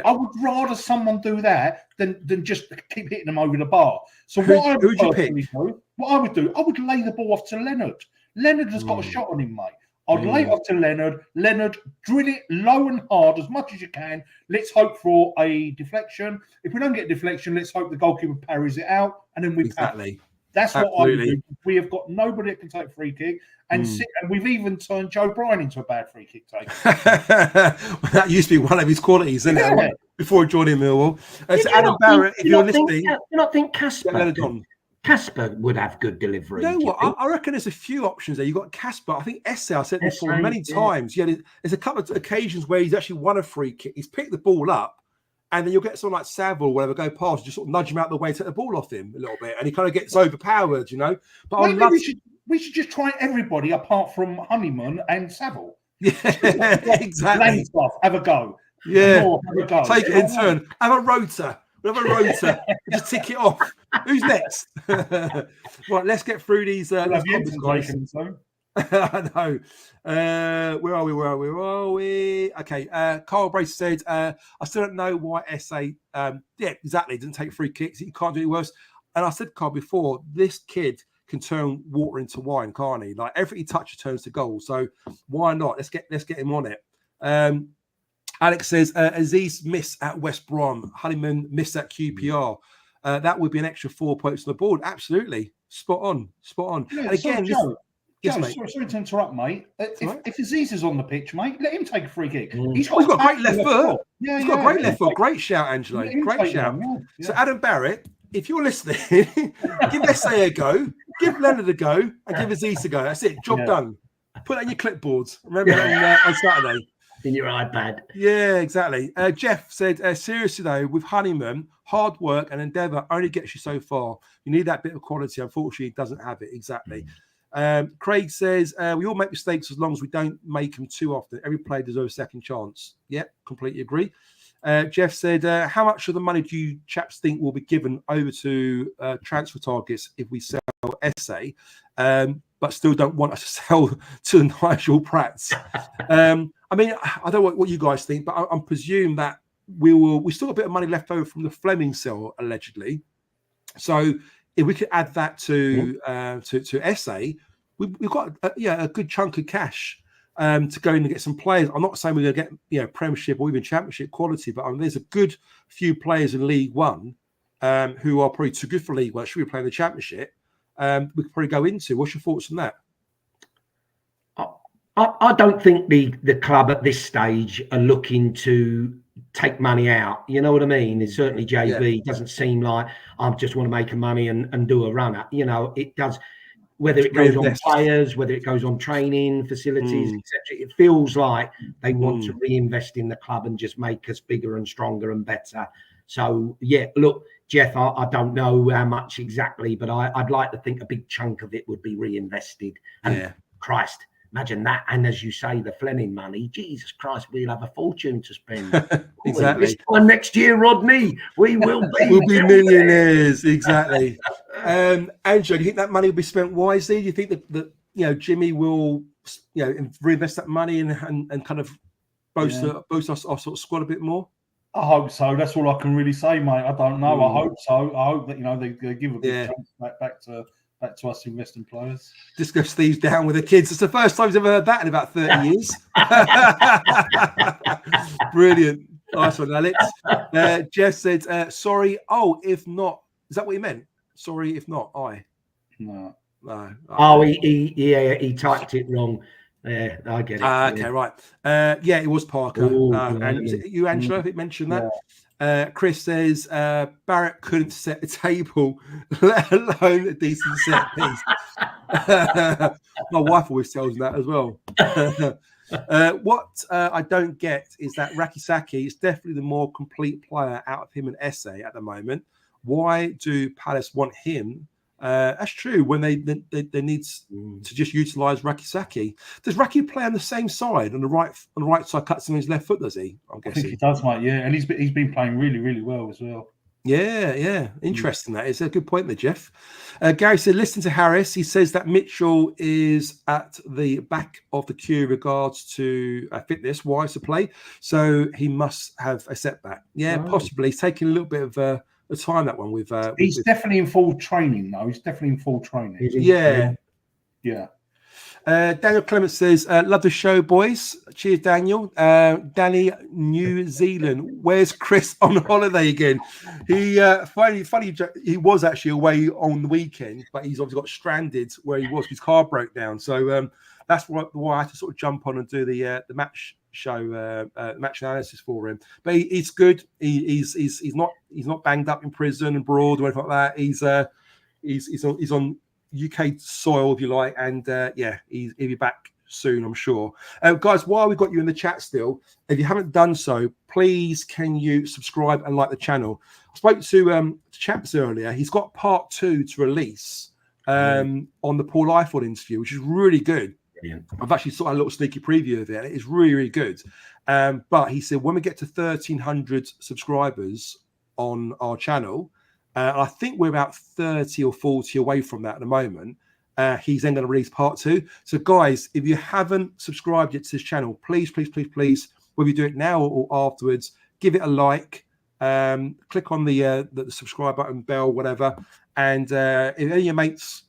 I would rather someone do that than just keep hitting them over the bar. So what I would do, I would lay the ball off to Leonard. Leonard has got a shot on him, mate. I'd lay it off to Leonard. Leonard, drill it low and hard as much as you can. Let's hope for a deflection. If we don't get a deflection, let's hope the goalkeeper parries it out, and then we exactly. That's what I would do. We have got nobody that can take a free kick, and we've even turned Joe Bryan into a bad free kick taker. Well, that used to be one of his qualities, isn't it? Before joining Millwall. So Adam Barrett, if you're listening, do you not think Casper would have good delivery? You know what? I reckon there's a few options there. You've got Casper. I think Esse, I said before many times. Yeah, there's a couple of occasions where he's actually won a free kick. He's picked the ball up, and then you'll get someone like Saville, whatever, go past, just sort of nudge him out the way, take the ball off him a little bit, and he kind of gets overpowered, you know. But we should just try everybody apart from Honeyman and Saville. Yeah, exactly. Have a go. Yeah, have a go. Take it in turn. Have a rotor. We'll have a rotor. Just tick it off. Who's next? Right, let's get through these. I know. Where are we? Okay. Carl Brace said, I still don't know why SA. Yeah, exactly. Didn't take free kicks. You can't do it worse. And I said, Carl, before, this kid can turn water into wine, can't he? Like everything he touches turns to gold. So why not? Let's get him on it. Alex says, Aziz missed at West Brom. Honeyman missed at QPR. That would be an extra 4 points on the board. Absolutely. Spot on. Yeah, and again, Joe, sorry to interrupt, mate. If Aziz is on the pitch, mate, let him take a free kick. He's got a great left foot. Yeah, he's got a great left foot. Great shout, Angelo. Great shout. Yeah. So, Adam Barrett, if you're listening, give SA a go, give Leonard a go, and give Aziz a go. That's it. Job done. Put that in your clipboards. Remember on Saturday. In your iPad. Yeah, exactly. Jeff said, seriously though, with Honeyman, hard work and endeavour only gets you so far. You need that bit of quality. Unfortunately, he doesn't have it. Exactly. Craig says, we all make mistakes as long as we don't make them too often. Every player deserves a second chance. Yep, completely agree. Jeff said, how much of the money do you chaps think will be given over to transfer targets if we sell SA, but still don't want us to sell to Nigel Pratts? I mean, I don't know what you guys think, but I'm presume that we still got a bit of money left over from the Fleming sale, allegedly. So if we could add that to SA, we've got a good chunk of cash to go in and get some players. I'm not saying we're going to get Premiership or even Championship quality, but there's a good few players in League One who are probably too good for League One. Should we play in the Championship? We could probably go into. What's your thoughts on that? I don't think the club at this stage are looking to take money out. You know what I mean? It's certainly JB doesn't seem like I just want to make money and do a runner. You know, it does. Whether it goes on players, whether it goes on training facilities, etc. It feels like they want to reinvest in the club and just make us bigger and stronger and better. So yeah, look, Jeff, I don't know how much exactly, but I'd like to think a big chunk of it would be reinvested. And Christ, imagine that. And as you say, the Fleming money, Jesus Christ, we'll have a fortune to spend. Exactly. This time next year, Rodney, we will be. We'll be millionaires. Exactly. Angelo, do you think that money will be spent wisely? Do you think that Jimmy will reinvest that money and kind of boost our sort of squad a bit more? I hope so. That's all I can really say, mate. I don't know. I hope so. I hope that they give a big chance back to us investing players. Disco Steve's down with the kids. It's the first time he's ever heard that in about 30 years. Brilliant. Nice one, Alex. Jess said, sorry. Oh, if not. Is that what he meant? Sorry, if not. No. Oh, he typed it wrong. Yeah, I get it. Okay, right. Yeah, it was Parker. And is it you, Angelo, if it mentioned that? Yeah. Chris says Barrett couldn't set a table, let alone a decent set piece. My wife always tells me that as well. What I don't get is that Rakisaki is definitely the more complete player out of him and Esse at the moment. Why do Palace want him? That's true. When they need to just utilise Rakisaki. Does Raki play on the same side on the right side, cuts him on his left foot? Does he? I'm guessing I think he does, mate. Yeah, and he's been playing really, really well as well. Yeah. Interesting. That is a good point there, Jeff. Gary said, listen to Harris. He says that Mitchell is at the back of the queue in regards to fitness, wise to play. So he must have a setback. Yeah, possibly. He's taking a little bit of the time, that one. He's definitely in full training, though. He's definitely in full training. Yeah. Daniel Clement says, love the show, boys. Cheers, Daniel. Danny, New Zealand. Where's Chris on holiday again? He funny, he was actually away on the weekend, but he's obviously got stranded where he was. His car broke down. So that's why I had to sort of jump on and do the match show, match analysis for him. But he's good. He's not banged up in prison and abroad or anything like that. He's on UK soil, if you like, and he'll be back soon, I'm sure. Guys, while we've got you in the chat still, if you haven't done so, please can you subscribe and like the channel. I spoke to Chaps earlier. He's got part 2 to release on the Paul Ifield interview, which is really good. Brilliant. I've actually sort of a little sneaky preview of it. It's really, really good. But he said when we get to 1,300 subscribers on our channel, I think we're about 30 or 40 away from that at the moment. He's then going to release part 2. So, guys, if you haven't subscribed yet to this channel, please, whether you do it now or afterwards, give it a like. Click on the subscribe button, bell, whatever. And if any of your mates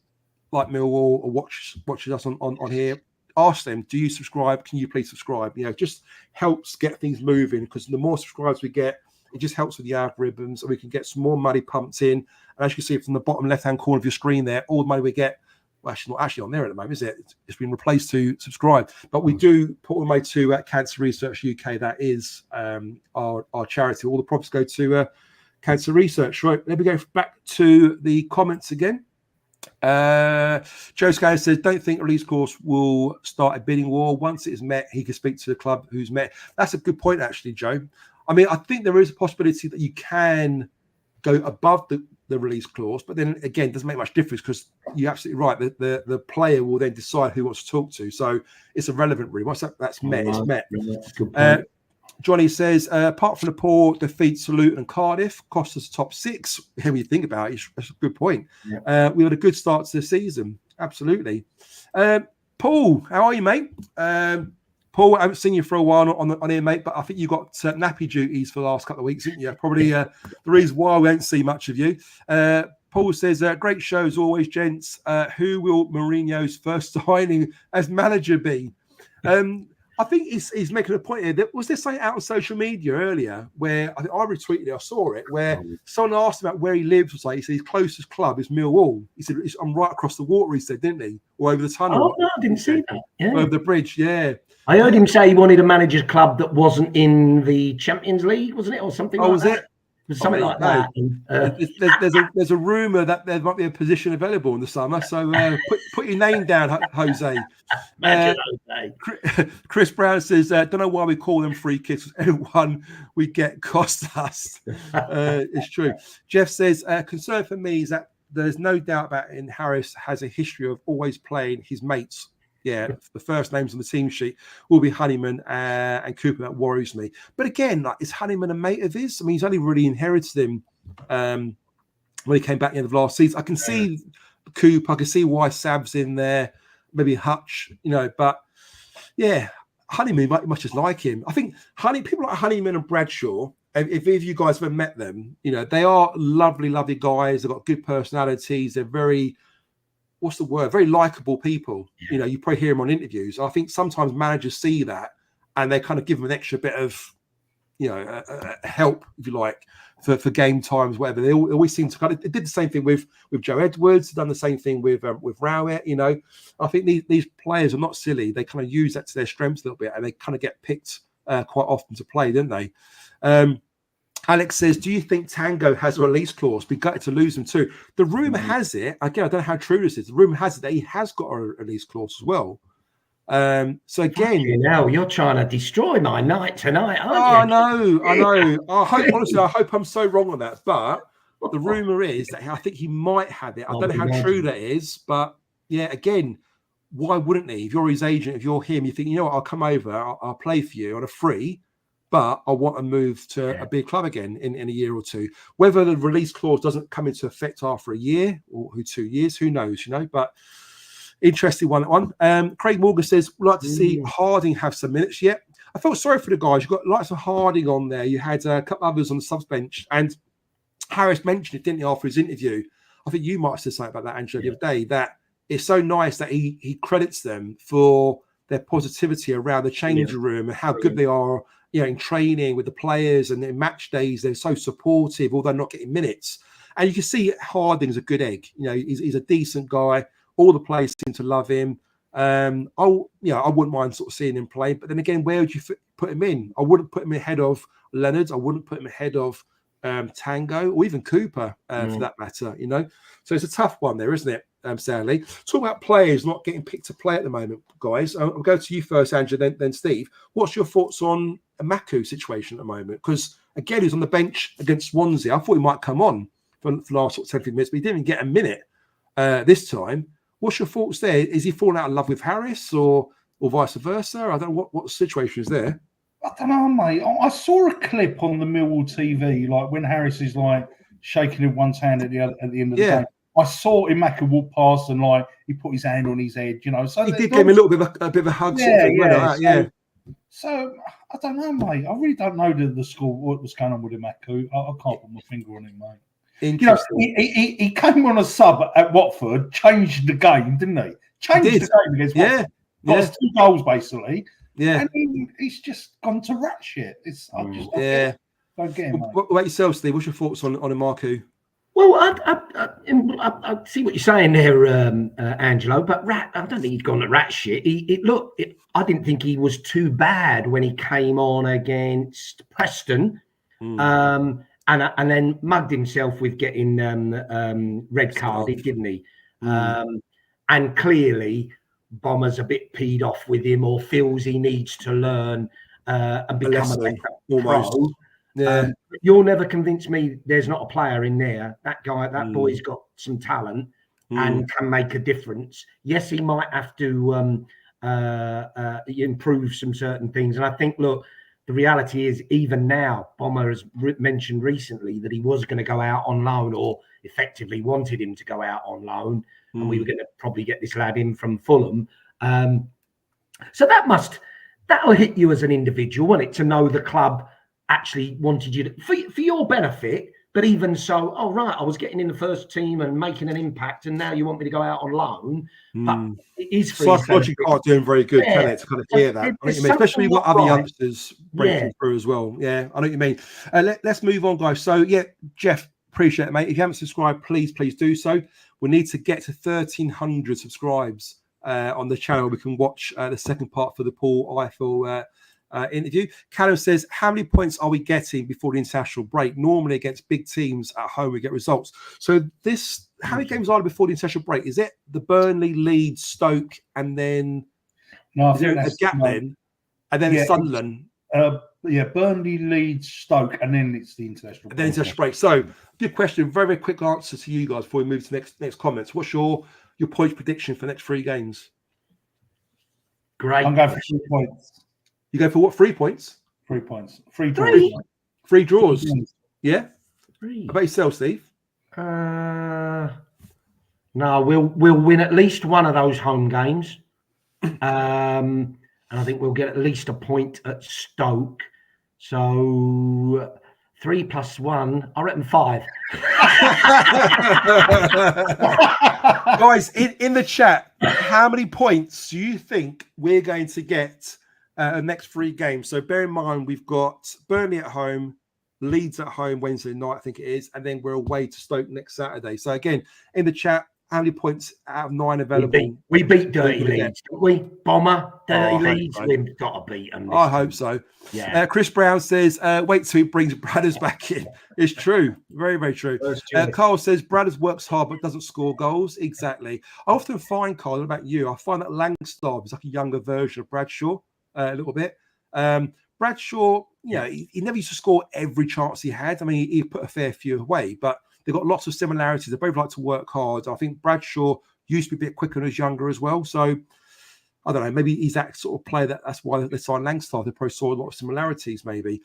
like Millwall or watches us on here, ask them, do you subscribe? Can you please subscribe? You know, just helps get things moving, because the more subscribers we get, it just helps with the algorithms, and we can get some more money pumped in. And as you can see from the bottom left-hand corner of your screen there, all the money we get, well, actually not actually on there at the moment, is it? It's been replaced to subscribe. But we do put all the money to Cancer Research UK. That is our charity. All the profits go to Cancer Research. Right, let me go back to the comments again. Joe Scatter says, don't think release clause will start a bidding war. Once it is met, he can speak to the club who's met. That's a good point, actually, Joe. I mean, I think there is a possibility that you can go above the release clause, but then again, it doesn't make much difference, because you're absolutely right. The player will then decide who wants to talk to. So it's irrelevant, really. Once that's met, it's met. Johnny says, apart from the poor defeats to Luton and Cardiff, cost us top 6. When you think about it, that's a good point. Yeah. We had a good start to the season. Absolutely. Paul, how are you, mate? Paul, I haven't seen you for a while on here, mate, but I think you got nappy duties for the last couple of weeks, didn't you? Probably the reason why we don't see much of you. Paul says, great show as always, gents. Who will Mourinho's first signing as manager be? I think he's making a point here. Was there something out on social media earlier where I think I retweeted it, I saw it, where someone asked about where he lives. Was like, he said his closest club is Millwall. He said, I'm right across the water, he said, didn't he? Or over the tunnel. Oh, no, I didn't see that. Yeah. Over the bridge, yeah. I heard him say he wanted a manager's club that wasn't in the Champions League, wasn't it? Or something like that. It was something like that. There's a rumour that there might be a position available in the summer. So put your name down, Jose. Chris Brown says, don't know why we call them free kicks. Anyone we get costs us. It's true. Jeff says, concern for me is that there's no doubt about it, and Harris has a history of always playing his mates. Yeah, the first names on the team sheet will be Honeyman and Cooper. That worries me. But again, like, is Honeyman a mate of his? I mean, he's only really inherited him when he came back at the end of last season. I can see Cooper. I can see why Sab's in there. Maybe Hutch, you know. But yeah, Honeyman might just like him. I think people like Honeyman and Bradshaw, if you guys have ever met them, you know, they are lovely, lovely guys. They've got good personalities. They're very... what's the word? Very likable people. Yeah. You know, you probably hear them on interviews. I think sometimes managers see that and they kind of give them an extra bit of, you know, help, if you like, for game times, whatever. They always seem to kind of. They did the same thing with Joe Edwards. Done the same thing with Rowett. You know, I think these players are not silly. They kind of use that to their strengths a little bit, and they kind of get picked quite often to play, don't they? Alex says, do you think Tango has a release clause? Be gutted to lose him too. The rumour has it, again, I don't know how true this is. The rumour has it that he has got a release clause as well. So again, you're trying to destroy my night tonight, aren't you? I know. I hope I'm so wrong on that. But the rumor is that I think he might have it. I don't know how true that is, but yeah, again, why wouldn't he? If you're his agent, if you're him, you think, you know what, I'll come over, I'll play for you on a free, but I want to move to a big club again in a year or two. Whether the release clause doesn't come into effect after a year or 2 years, who knows, but interesting one. Craig Morgan says, we'd like to see Harding have some minutes yet. I felt sorry for the guys. You've got lots of Harding on there. You had a couple others on the subs bench, and Harris mentioned it, didn't he, after his interview? I think you might have said something about that, Angelo, the other day, that it's so nice that he credits them for their positivity around the changing room and how good they are, in training with the players and in match days. They're so supportive, although not getting minutes. And you can see Harding's a good egg. He's a decent guy. All the players seem to love him. I wouldn't mind sort of seeing him play. But then again, where would you put him in? I wouldn't put him ahead of Leonard. I wouldn't put him ahead of Tango or even Cooper for that matter. So it's a tough one there, isn't it? Sadly, talk about players not getting picked to play at the moment, guys. I'll go to you first, Angela, then Steve. What's your thoughts on a Maku situation at the moment? Because again, he's on the bench against Swansea. I thought he might come on for the last 10, 15 minutes, but he didn't even get a minute this time. What's your thoughts there? Is he falling out of love with Harris or vice versa? I don't know what the situation is there. I don't know, mate. I saw a clip on the Millwall TV, like when Harris is like shaking in one's hand at the end of the game. I saw Imaka walk past and like he put his hand on his head, So he did give him a little bit of a hug. So I don't know, mate. I really don't know the score. What was going on with Imaka? I can't put my finger on him, mate. He came on a sub at Watford, changed the game, didn't he? Changed the game against Watford. Got us 2 goals basically. Yeah, and he's just gone to rat shit. I just don't get him. What about yourself, Steve? What's your thoughts on Marku? Well, I see what you're saying there, Angelo. But I don't think he'd gone to rat shit. I didn't think he was too bad when he came on against Preston, and then mugged himself with getting red carded, didn't he? And clearly, Bomber's a bit peed off with him, or feels he needs to learn and become a better pro. Yeah, you'll never convince me there's not a player in there. That boy's got some talent and can make a difference. Yes, he might have to improve some certain things. And I think, look, the reality is, even now, Bomber has mentioned recently that he was going to go out on loan, or effectively wanted him to go out on loan, and we were going to probably get this lad in from Fulham. So that'll hit you as an individual, won't it, to know the club actually wanted you to, for your benefit, but even so, I was getting in the first team and making an impact, and now you want me to go out on loan. But it is psychologically not doing very good, can it, to kind of hear that? Especially what other youngsters breaking through as well. Yeah, I know what you mean. Let's move on, guys. So Jeff, appreciate it, mate. If you haven't subscribed, please do so. We need to get to 1,300 subscribes on the channel. We can watch the second part for the Paul Eiffel interview. Callum says, how many points are we getting before the international break? Normally against big teams at home we get results. So how many games are there before the international break? Is it the Burnley, Leeds, Stoke, and then is there a gap then? And then it's Sunderland. Burnley, Leeds, Stoke, and then it's the international break. And then international break. So good question. Very, very quick answer to you guys before we move to next comments. What's your points prediction for the next 3 games? Great. I'm going for 3 points. You go for what? 3 points? 3 points. 3 draws. 3 draws. Yeah. 3. How about yourself, Steve? No, we'll win at least one of those home games, and I think we'll get at least a point at Stoke. So 3 + 1, I reckon 5. Guys, in the chat, how many points do you think we're going to get next 3 games? So bear in mind, we've got Burnley at home, Leeds at home Wednesday night, I think it is, and then we're away to Stoke next Saturday. So again, in the chat, how many points out of 9 available? We beat Dirty We're Leeds, didn't we? Bomber, Dirty I hope Leeds. so. We've got to beat them. I hope so. Yeah. Chris Brown says, wait till he brings Bradders back in. It's true. Very, very true. Carl says, Bradders works hard but doesn't score goals. Exactly. I often find, Carl, what about you? I find that Langstaff is like a younger version of Bradshaw a little bit. Bradshaw, he never used to score every chance he had. I mean, he put a fair few away, but they've got lots of similarities. They both like to work hard. I think Bradshaw used to be a bit quicker when he was younger as well. So, I don't know, maybe he's that sort of player that's why they signed Langstaff. They probably saw a lot of similarities, maybe.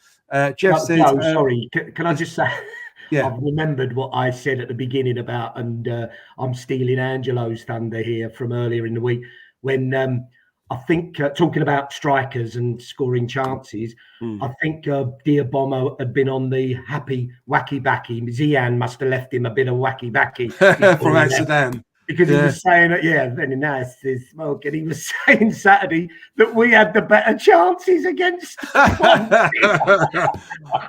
Jeff says... No, sorry, can I just say... Yeah. I've remembered what I said at the beginning about, and I'm stealing Angelo's thunder here from earlier in the week, when I think, talking about strikers and scoring chances, I think Dear Bomber had been on the happy wacky backy. Zian must have left him a bit of wacky backy. From Amsterdam. Because he was saying that, very nice to smoke, and he was saying Saturday that we had the better chances against. I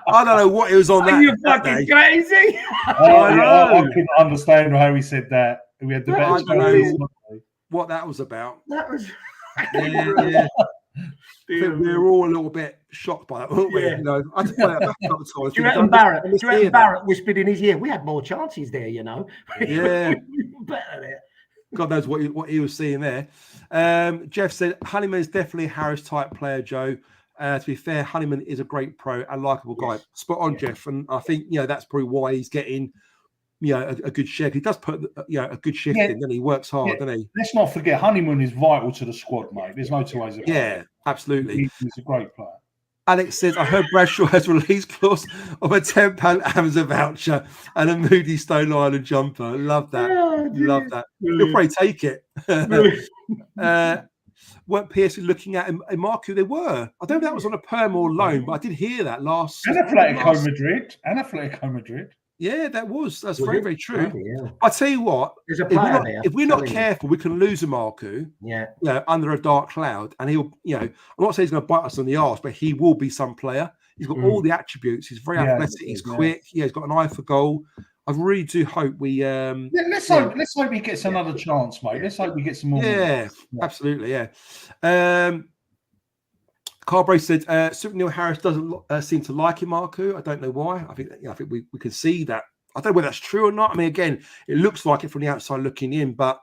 don't know what he was on that. Are you fucking crazy? I couldn't understand how he said that. We had the better chances. What that was about. That was. Yeah. We were all a little bit shocked by that, weren't we? Yeah. You know, I had to play that back a couple of times. Do you reckon Barrett whispered in his ear? We had more chances there, you know. Yeah. Better there. God knows what he was seeing there. Jeff said Honeyman is definitely a Harris type player, Joe. To be fair, Honeyman is a great pro and likable guy. Spot on, Jeff. And I think that's probably why he's getting a good share. He does put a good shift in, and he works hard, doesn't he? Let's not forget Honeyman is vital to the squad, mate. There's no two ways about it. Yeah, absolutely. He's a great player. Alex says, I heard Bradshaw has release clause of a £10 Amazon voucher and a Moody Stone Island jumper. Love that. Love that. You'll probably take it. Weren't PSV looking at him? Marco, they were. I don't know if that was on a perm or loan, but I did hear that last. And Atletico Madrid. Yeah, that's very, very true. Yeah. I tell you what, there's a player there. If we're not careful, we can lose a Marku. Under a dark cloud, and he'll. I'm not saying he's going to bite us on the arse, but he will be some player. He's got all the attributes. He's very athletic. He's quick. Yeah, he's got an eye for goal. I really do hope we. Let's hope he gets another chance, mate. Let's hope we get some more. Yeah, absolutely. Yeah. Carbrace said, Super Neil Harris doesn't seem to like him, Marku. I don't know why. I think we can see that. I don't know whether that's true or not. I mean, again, it looks like it from the outside looking in, but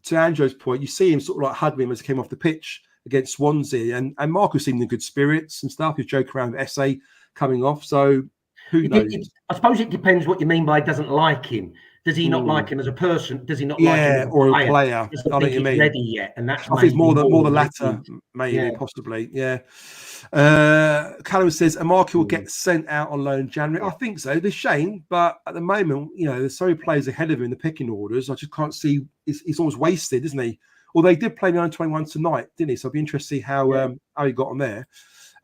to Andrew's point, you see him sort of like hugging him as he came off the pitch against Swansea, and Marku seemed in good spirits and stuff. He was joking around with SA coming off, so who knows? I suppose it depends what you mean by doesn't like him. Does he not like him as a person? Does he not like him as a player? I don't think he's ready yet, and that's I think more the latter, maybe possibly. Yeah. Callum says Marco will get sent out on loan in January. I think so. It's a shame, but at the moment, there's so many players ahead of him in the picking orders. I just can't see. He's almost wasted, isn't he? Although he did play the under 21 tonight, didn't he? So I'll be interested to see how he got on there.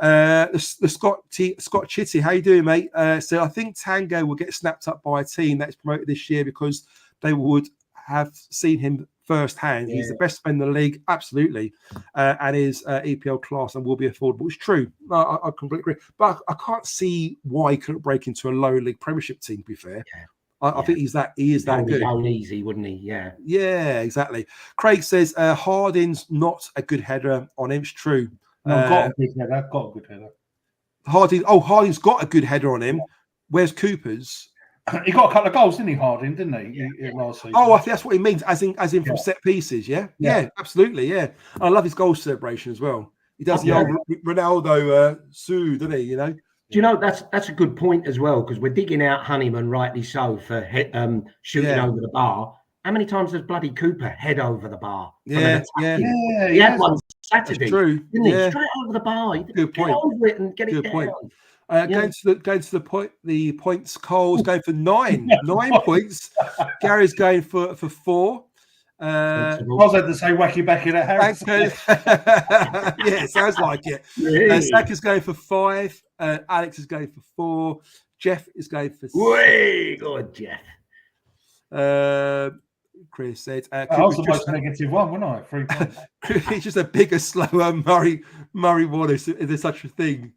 The Scott Chitty, how you doing, mate? So I think Tango will get snapped up by a team that's promoted this year because they would have seen him firsthand. He's the best man in the league, absolutely, and is EPL class and will be affordable. It's true. I completely agree, but I can't see why he couldn't break into a low league Premiership team. To be fair. I think he is that good. Go easy, wouldn't he? Yeah, exactly. Craig says Harding's not a good header on him. It's true. Got a good header. Harding's got a good header on him. Where's Cooper's? He got a couple of goals, didn't he, Harding? Didn't he? Last season. I think that's what he means, as in from set pieces. Yeah, absolutely. Yeah, I love his goal celebration as well. He does the old Ronaldo Sue, doesn't he? Do you know that's a good point as well, because we're digging out Honeyman, rightly so, for shooting over the bar. How many times does bloody Cooper head over the bar? He had one Saturday. That's true. Didn't he? Straight over the bar. Good point. Get over it and get it down. Going to the points. Cole's going for 9 points. Gary's going for 4. I was had to say wacky back in that house. Yeah, it sounds like it. Saka's going for 5. Alex is going for 4. Jeff is going for 6. Way good, Jeff. Chris said, that was the most negative one, wasn't I? 3 points. It's just a bigger, slower Murray Wallace, if there's such a thing.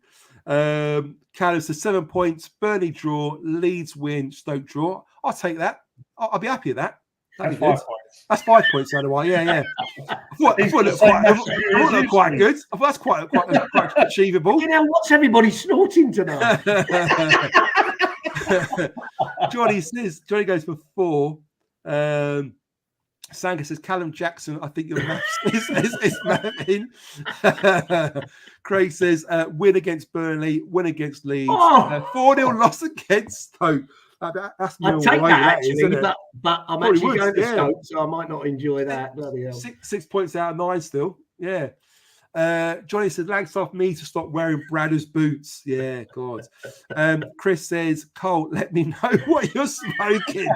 Callum says 7 points, Burnley draw, Leeds win, Stoke draw. I'll take that. I'll be happy with that. That's 5 points. That's 5 points out of why. Yeah. I thought it looked quite good. I thought that's quite achievable. You know, what's everybody snorting tonight? Johnny goes for 4. Sanga says Callum Jackson. I think your maths is mathing. Craig says win against Burnley, win against Leeds, 4-0 loss against Stoke. That's I'd take that actually, but I'm Probably actually going to yeah. Stoke, so I might not enjoy that. Bloody hell. 6 points out of 9 still. Yeah. Johnny said, Langstaff me to stop wearing Bradder's boots. Yeah, God. Chris says, Cole, let me know what you're smoking.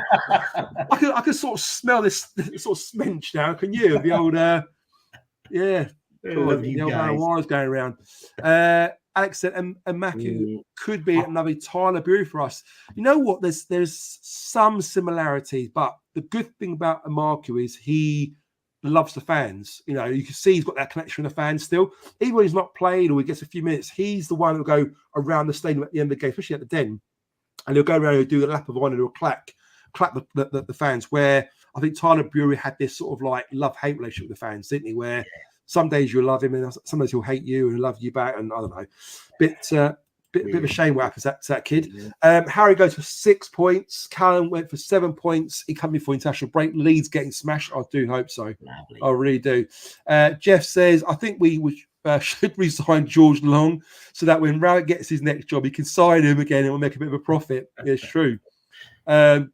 I can sort of smell this sort of stench now. Can you? The old, the old marijuana's going around. Alex said, and Macu could be another Tyler Bury for us. You know what? There's some similarities, but the good thing about Amaku is he loves the fans. You know, you can see he's got that connection with the fans still. Even when he's not played or he gets a few minutes, he's the one who'll go around the stadium at the end of the game, especially at the Den, and he'll go around and do a lap of honor, he'll clap the fans. Where I think Tyler Bury had this sort of like love-hate relationship with the fans, didn't he? Where some days you'll love him and some days he'll hate you and love you back, and I don't know. Bit of a shame what happens to that kid. Harry goes for 6 points. Callum went for 7 points. He coming for international break. Leeds getting smashed. I do hope so. Lovely. I really do. Jeff says, I think we should resign George Long so that when Rowett gets his next job, he can sign him again and we'll make a bit of a profit. It's true. There's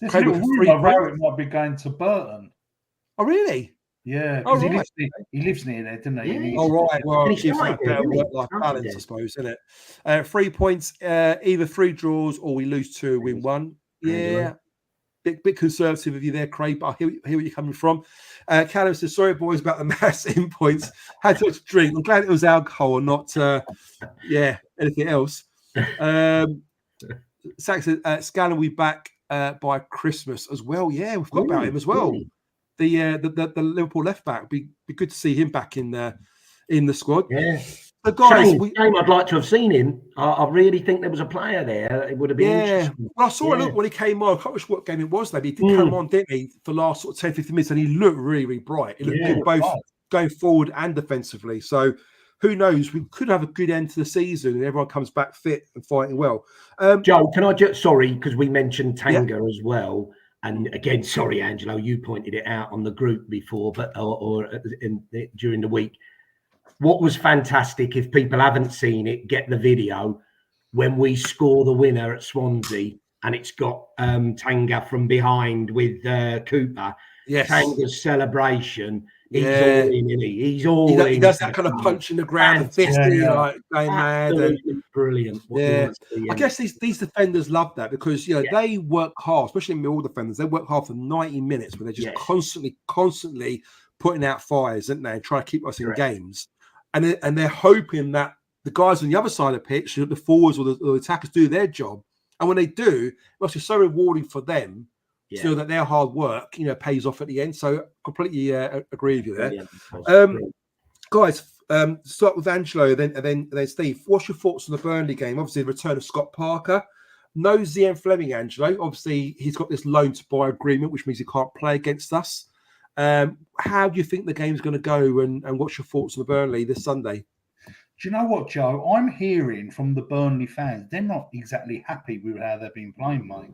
a little rumour Rowett might be going to Burton. Oh, really? Yeah, because he lives near there, doesn't he? Yeah. Right. Well, it gives that work-life balance, I suppose, isn't it? 3 points, either 3 draws or we lose 2, win 1. Yeah. Bit conservative of you there, Craig, but I hear where you're coming from. Callum says, sorry, boys, about the mass in points. Had to drink. I'm glad it was alcohol and not, anything else. Sax says, Scanlon will be back by Christmas as well. Yeah, we've got about him as well. Really? The Liverpool left back. Be good to see him back in the squad. Yeah. But guys, shame I'd like to have seen him. I really think there was a player there. It would have been interesting. Well, I saw a look when he came on. I can't remember what game it was, maybe. He did come on, didn't he, for the last sort of 10, 15 minutes, and he looked really, really bright. He looked good both going forward and defensively. So who knows? We could have a good end to the season and everyone comes back fit and fighting well. Joel, can I just, sorry, because we mentioned Tanga as well. And again, sorry, Angelo, you pointed it out on the group before, but during the week. What was fantastic, if people haven't seen it, get the video when we score the winner at Swansea, and it's got Tanga from behind with Cooper. Yes, Tanga's celebration. He's all in, isn't he? He's all in. He does that kind of punch in the ground and fist, like going mad. Brilliant. I guess these defenders love that because they work hard, especially Millwall defenders. They work hard for 90 minutes where they're just constantly putting out fires, aren't they, and trying to keep us in games. And they're hoping that the guys on the other side of the pitch, the forwards or the attackers, do their job. And when they do, it must be so rewarding for them to know that their hard work, pays off at the end. So completely agree with you there. Guys, start with Angelo, and then Steve. What's your thoughts on the Burnley game? Obviously, the return of Scott Parker. No Zian Fleming, Angelo. Obviously, he's got this loan to buy agreement, which means he can't play against us. How do you think the game's going to go, and what's your thoughts on the Burnley this Sunday? Do you know what, Joe? I'm hearing from the Burnley fans, they're not exactly happy with how they've been playing, mate.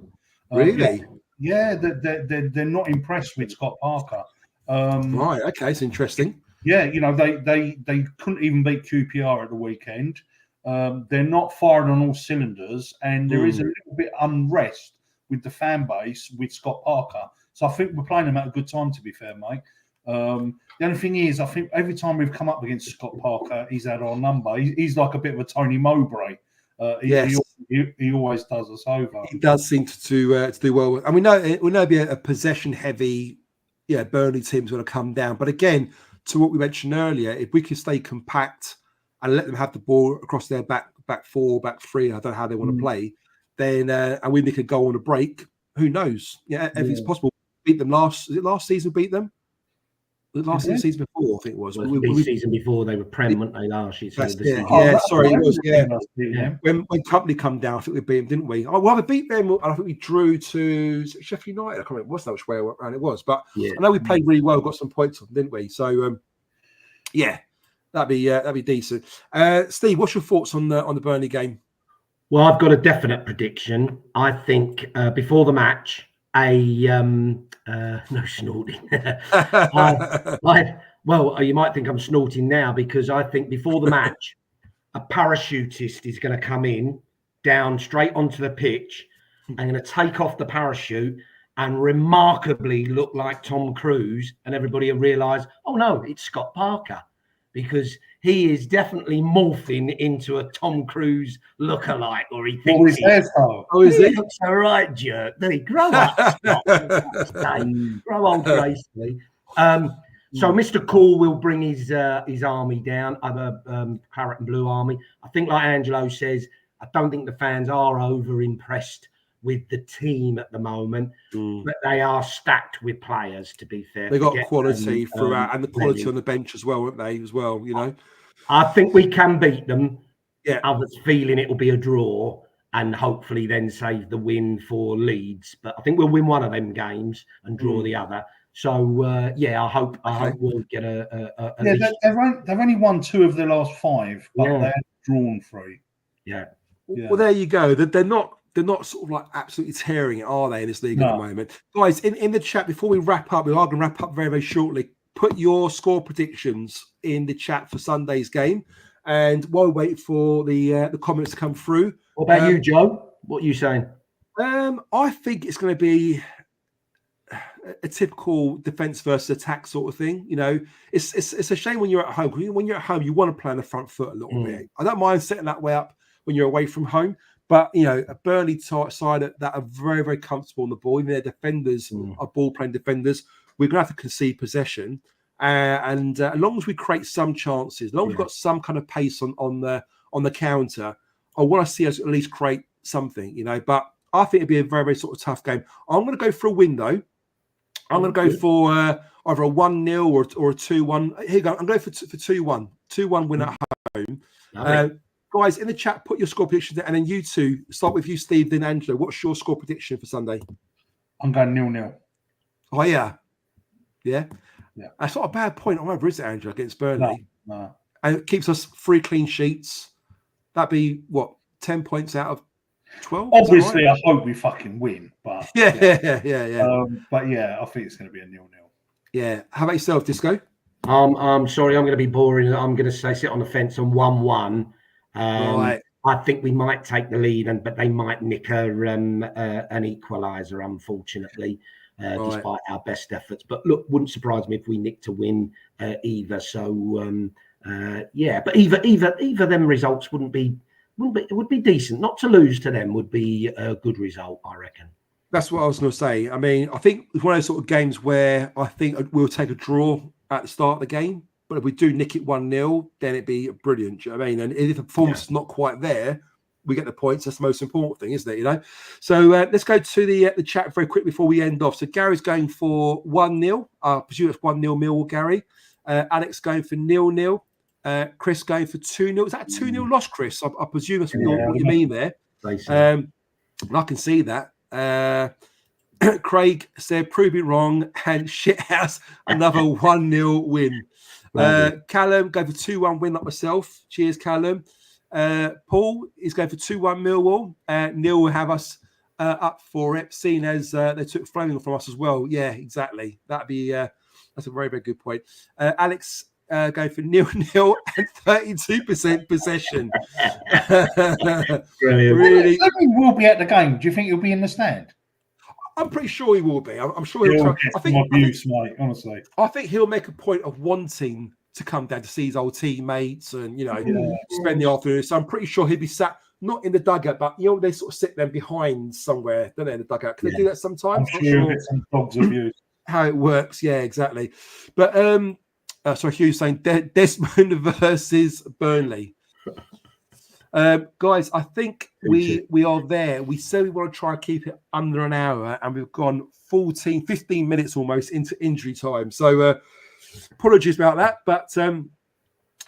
Really? Yeah, they're not impressed with Scott Parker. Right, okay, it's interesting. Yeah, they couldn't even beat QPR at the weekend. They're not firing on all cylinders, and there is a little bit unrest with the fan base with Scott Parker. So I think we're playing them at a good time, to be fair, mate. The only thing is, I think every time we've come up against Scott Parker, he's had our number. He's like a bit of a Tony Mowbray. He always does us over. He does seem to do well. And we know it'll be a possession-heavy, Burnley team's going to come down. But again, to what we mentioned earlier, if we can stay compact and let them have the ball across their back 4, back 3, I don't know how they want to play, then and we make a goal on a break, who knows? If it's possible. Beat them last season, beat them? last season before, I think it was. The season before they were Prem, weren't they, last year? That's So it. Yeah, sorry, it was. Yeah. When Company come down, I think we beat them, didn't we? Oh, well, we beat them. And I think we drew to Sheffield United. I can't remember which way around it was, but I know we played really well, got some points on, didn't we? So, yeah, that'd be decent. Steve, what's your thoughts on the Burnley game? Well, I've got a definite prediction. I think before the match, no snorting. Well, you might think I'm snorting now because I think before the match, a parachutist is going to come in down straight onto the pitch and going to take off the parachute and remarkably look like Tom Cruise, and everybody will realise, oh no, it's Scott Parker, because he is definitely morphing into a Tom Cruise lookalike, or he thinks he looks all right, jerk. Then he grow up, Scott. Grow old gracefully. So Mr. Cool will bring his army down, other claret and blue army. I think, like Angelo says, I don't think the fans are over impressed with the team at the moment, but they are stacked with players, to be fair. They got quality throughout, and the quality on the bench as well, weren't they, as well, you know? I think we can beat them. Yeah. Others feeling it will be a draw and hopefully then save the win for Leeds. But I think we'll win one of them games and draw the other. So, I hope we'll get they've only won 2 of their last 5, but they're drawn 3. Yeah. Well, there you go. They're not sort of like absolutely tearing it, are they, in this league at the moment? Guys, in the chat, before we wrap up, we are going to wrap up very, very shortly. Put your score predictions in the chat for Sunday's game. And while we wait for the comments to come through. What about you, Joe? What are you saying? I think it's going to be a typical defense versus attack sort of thing. You know, it's a shame when you're at home. When you're at home, you want to play on the front foot a little bit. I don't mind setting that way up when you're away from home. But, you know, a Burnley side that are very, very comfortable on the ball. Even their defenders are ball-playing defenders. We're going to have to concede possession. And as long as we create some chances, as long as we've got some kind of pace on the counter, I want to see us at least create something, you know. But I think it'd be a very, very sort of tough game. I'm going to go for a win, though. I'm going to go for either a 1-0 or a 2-1. Here you go. I'm going for 2-1. 2-1 win at home. Guys, in the chat, put your score prediction there. And then you two, start with you, Steve, then Angelo. What's your score prediction for Sunday? I'm going 0-0. Oh, yeah. Yeah? Yeah. That's not a bad point either, is it, Angelo, against Burnley? No. And it keeps us 3 clean sheets. That'd be, 10 points out of 12? Obviously, right? I hope we fucking win. But Yeah. But yeah, I think it's going to be a 0-0. Yeah. How about yourself, Disco? I'm sorry, I'm going to be boring. I'm going to say sit on the fence on 1-1. Right. I think we might take the lead, but they might nick an equaliser, unfortunately, despite our best efforts. But look, wouldn't surprise me if we nicked to win either. So but either them results would be decent. Not to lose to them would be a good result, I reckon. That's what I was going to say. I mean, I think it's one of those sort of games where I think we'll take a draw at the start of the game. But if we do nick it 1-0, then it'd be brilliant. Do you know what I mean? And if the performance is not quite there, we get the points. That's the most important thing, isn't it? You know. So let's go to the chat very quick before we end off. So Gary's going for 1-0. I presume it's 1-0 Millwall, Gary. Alex going for 0-0. Chris going for 2-0. Is that a 2-0 loss, Chris? I presume that's what you mean there. And I can see that. Craig said, prove it wrong, and shithouse, another 1-0 win. Callum going for 2-1 win like myself. Cheers, Callum. Paul is going for 2-1 Millwall. Neil will have us up for it, seeing as they took Fleming from us as well. Yeah, exactly. That'd be that's a very, very good point. Alex going for 0-0 and 32% possession. Really, Fleming will be at the game. Do you think he'll be in the stand? I'm pretty sure he will be. I'm sure he'll try. Honestly. I think he'll make a point of wanting to come down to see his old teammates and, spend the afternoon. So I'm pretty sure he'll be sat, not in the dugout, but, they sort of sit them behind somewhere, don't they, in the dugout? Can they do that sometimes? I'm sure he'll get some dogs abuse. How it works. Yeah, exactly. But, Hugh's saying Desmond versus Burnley. Guys, I think we are there. We said we want to try and keep it under an hour, and we've gone 15 minutes almost into injury time. So apologies about that. But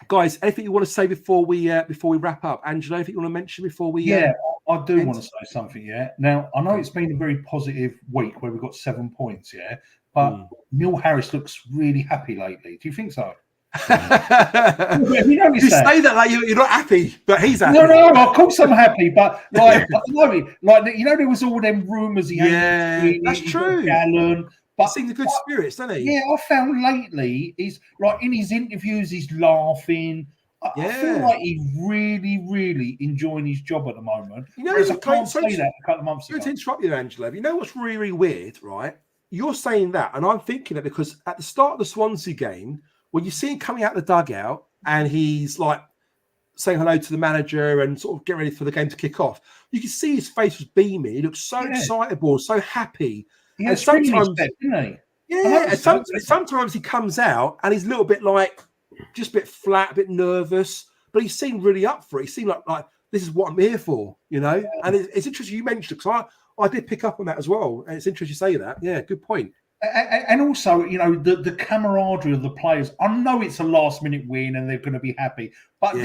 guys, anything you want to say before we wrap up? Angelo, anything you want to mention before we? Yeah, I do want to say something. Yeah. Now I know it's been a very positive week where we've got 7 points. Yeah, but Neil Harris looks really happy lately. Do you think so? You say that like you're not happy, but he's happy. No, of course I'm happy, but like there was all them rumours he had. That's true. Gallon, but he's in the good spirits, doesn't he? Yeah, I found lately he's like in his interviews, he's laughing. I feel like he's really, really enjoying his job at the moment. You know, whereas I can't say that a couple of months ago. To interrupt you, Angelo. You know what's really, really weird, right? You're saying that, and I'm thinking that because at the start of the Swansea game, when you see him coming out the dugout and he's like saying hello to the manager and sort of getting ready for the game to kick off, you can see his face was beaming. He looks so excitable, so happy. Yeah, and sometimes, didn't he? Yeah, and sometimes he comes out and he's a little bit like just a bit flat, a bit nervous, but he seemed really up for it. He seemed like this is what I'm here for, you know. Yeah. And it's interesting you mentioned it because I did pick up on that as well, and it's interesting you say that. Yeah, good point. And also, you know, the camaraderie of the players. I know it's a last-minute win and they're going to be happy, but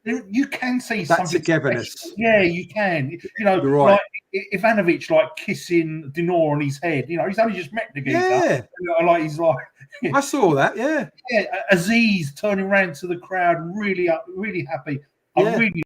you can see that something togetherness. Special. Yeah, you can. You know, you're right. Like Ivanovic, like kissing Dinor on his head. You know, he's only just met the geezer. Yeah, like he's like. I saw that. Yeah, yeah. Aziz turning around to the crowd, really happy. I really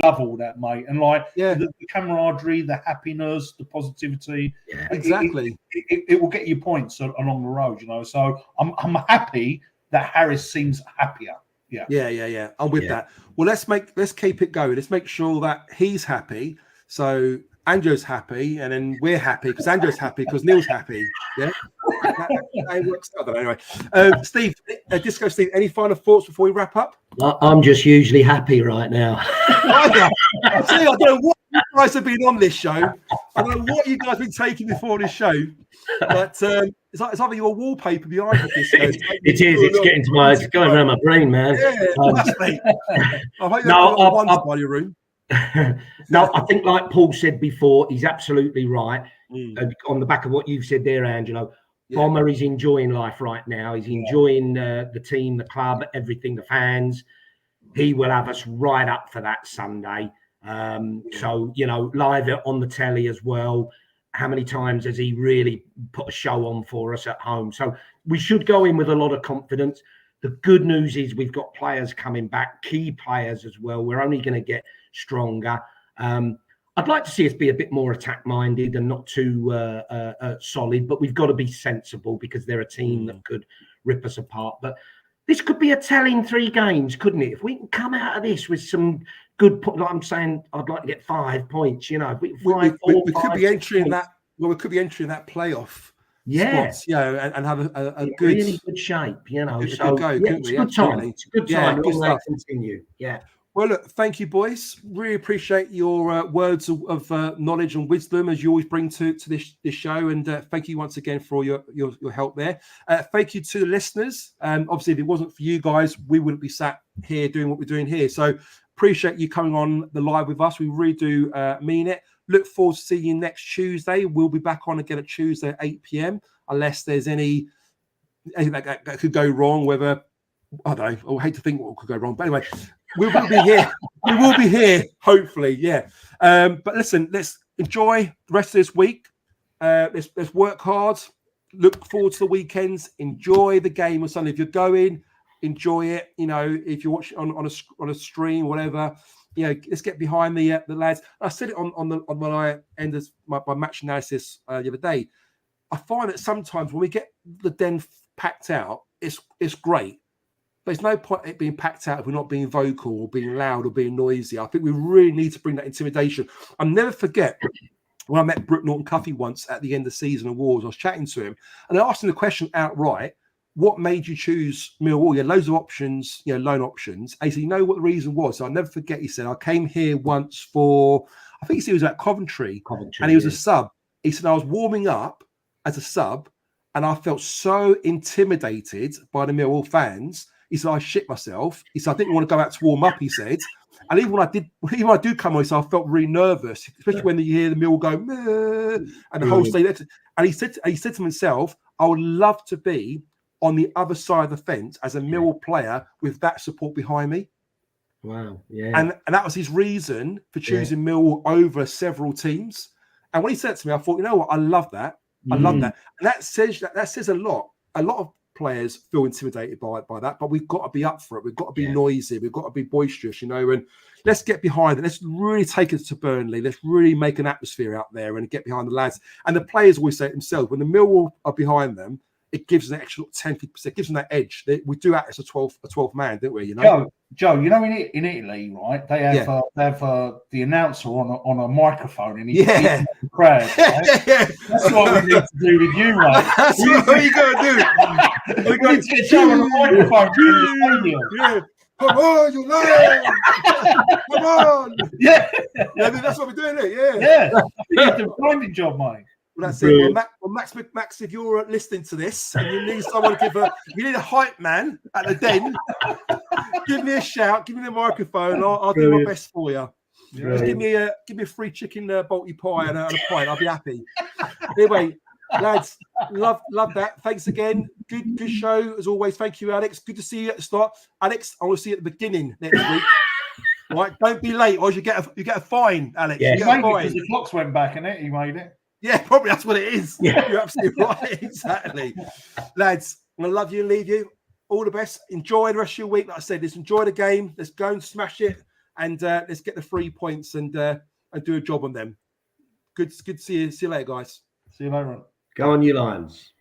love all that, mate. And like the camaraderie, the happiness, the positivity. Yeah, exactly. It will get you points along the road, you know. So I'm happy that Harris seems happier. Yeah. I'm with that. Well, let's keep it going. Let's make sure that he's happy. So Angelo's happy, and then we're happy because Angelo's happy because Neil's happy. Yeah, that works out. Anyway, Steve, Disco Steve, any final thoughts before we wrap up? I'm just hugely happy right now. I don't know what you guys have been on this show. I don't know what you guys have been taking before this show, but it's either your wallpaper behind you. Disco. It is. It's going around my brain, man. Yeah, I hope you have one by your room. No, I think like Paul said before, he's absolutely right. On the back of what you've said there, Angelo, Bomber is enjoying life right now. He's enjoying the team, the club, everything, the fans. He will have us right up for that Sunday. So, you know, live on the telly as well. How many times has he really put a show on for us at home? So we should go in with a lot of confidence. The good news is we've got players coming back, key players as well. We're only going to get stronger. I'd like to see us be a bit more attack-minded and not too solid, but we've got to be sensible because they're a team that could rip us apart. But this could be a telling 3 games, couldn't it? If we can come out of this with some good, like I'm saying, I'd like to get 5 points. You know, we could be entering that. Well, we could be entering that playoff. Spots, and have a good, really good shape. You know, it's a good time. It's a good time. Long way to continue. Yeah. Well, look, thank you, boys. Really appreciate your words of knowledge and wisdom as you always bring to this show. And thank you once again for your help there. Thank you to the listeners. Obviously, if it wasn't for you guys, we wouldn't be sat here doing what we're doing here. So appreciate you coming on the live with us. We really do mean it. Look forward to seeing you next Tuesday. We'll be back on again at Tuesday at 8 p.m. unless there's anything that could go wrong, whether, I don't know, I hate to think what could go wrong. But anyway, we will be here. We will be here, hopefully, yeah. But listen, let's enjoy the rest of this week. Let's work hard. Look forward to the weekends. Enjoy the game on Sunday. If you're going, enjoy it. You know, if you're watching on a stream, whatever, you know, let's get behind the lads. I said it on when I ended my match analysis the other day. I find that sometimes when we get the den packed out, it's great. There's no point it being packed out if we're not being vocal or being loud or being noisy. I think we really need to bring that intimidation. I'll never forget when I met Brooke Norton-Cuffy once at the end of the season awards. I was chatting to him and I asked him the question outright, what made you choose Millwall? You had loads of options, you know, loan options. And he said, you know what the reason was? So I'll never forget, he said, I came here once for, I think he said he was at Coventry and he was a sub. He said, I was warming up as a sub and I felt so intimidated by the Millwall fans. He said, I shit myself. He said, I didn't want to go out to warm up, he said. And even when I do come on, he said, I felt really nervous, especially when you hear the Millwall go, meh, and the whole state. And he said to himself, I would love to be on the other side of the fence as a Millwall player with that support behind me. Wow. Yeah. And that was his reason for choosing Millwall over several teams. And when he said it to me, I thought, you know what? I love that. I love that. And that says a lot. A lot of players feel intimidated by that, but we've got to be up for it. We've got to be noisy. We've got to be boisterous, you know, and let's get behind it. Let's really take it to Burnley. Let's really make an atmosphere out there and get behind the lads. And the players always say it themselves, when the Millwall are behind them, it gives an extra 10-50%, gives them that edge. We do act as a 12th man, don't we? You know, Joe. You know, in Italy, right? They have the announcer on a microphone, and he's the crowd. Right? That's what we need to do with you, right? That's what we got to do. We need to get Joe on a microphone in the stadium. Yeah. Come on, you lion! Come on! Yeah, that's what we're doing here. Yeah. I think you do a blinding job, mate. Well, that's it. Well, Max, if you're listening to this and you need someone to you need a hype man at the den, give me a shout, give me the microphone. I'll do my best for you. Just give me a free chicken balti pie and a pint. I'll be happy. Anyway, lads, love that. Thanks again. Good show as always. Thank you, Alex. Good to see you at the start. Alex, I will see you at the beginning next week. Right, don't be late, or you get a fine, Alex. Yeah, you get a fine. Because the clocks went back, innit? He made it. Yeah, probably that's what it is. Yeah. You're absolutely right. Exactly. Lads, I'm going to love you and leave you. All the best. Enjoy the rest of your week. Like I said, let's enjoy the game. Let's go and smash it. And let's get the 3 points and do a job on them. Good to see you. See you later, guys. See you later. Go on, you Lions.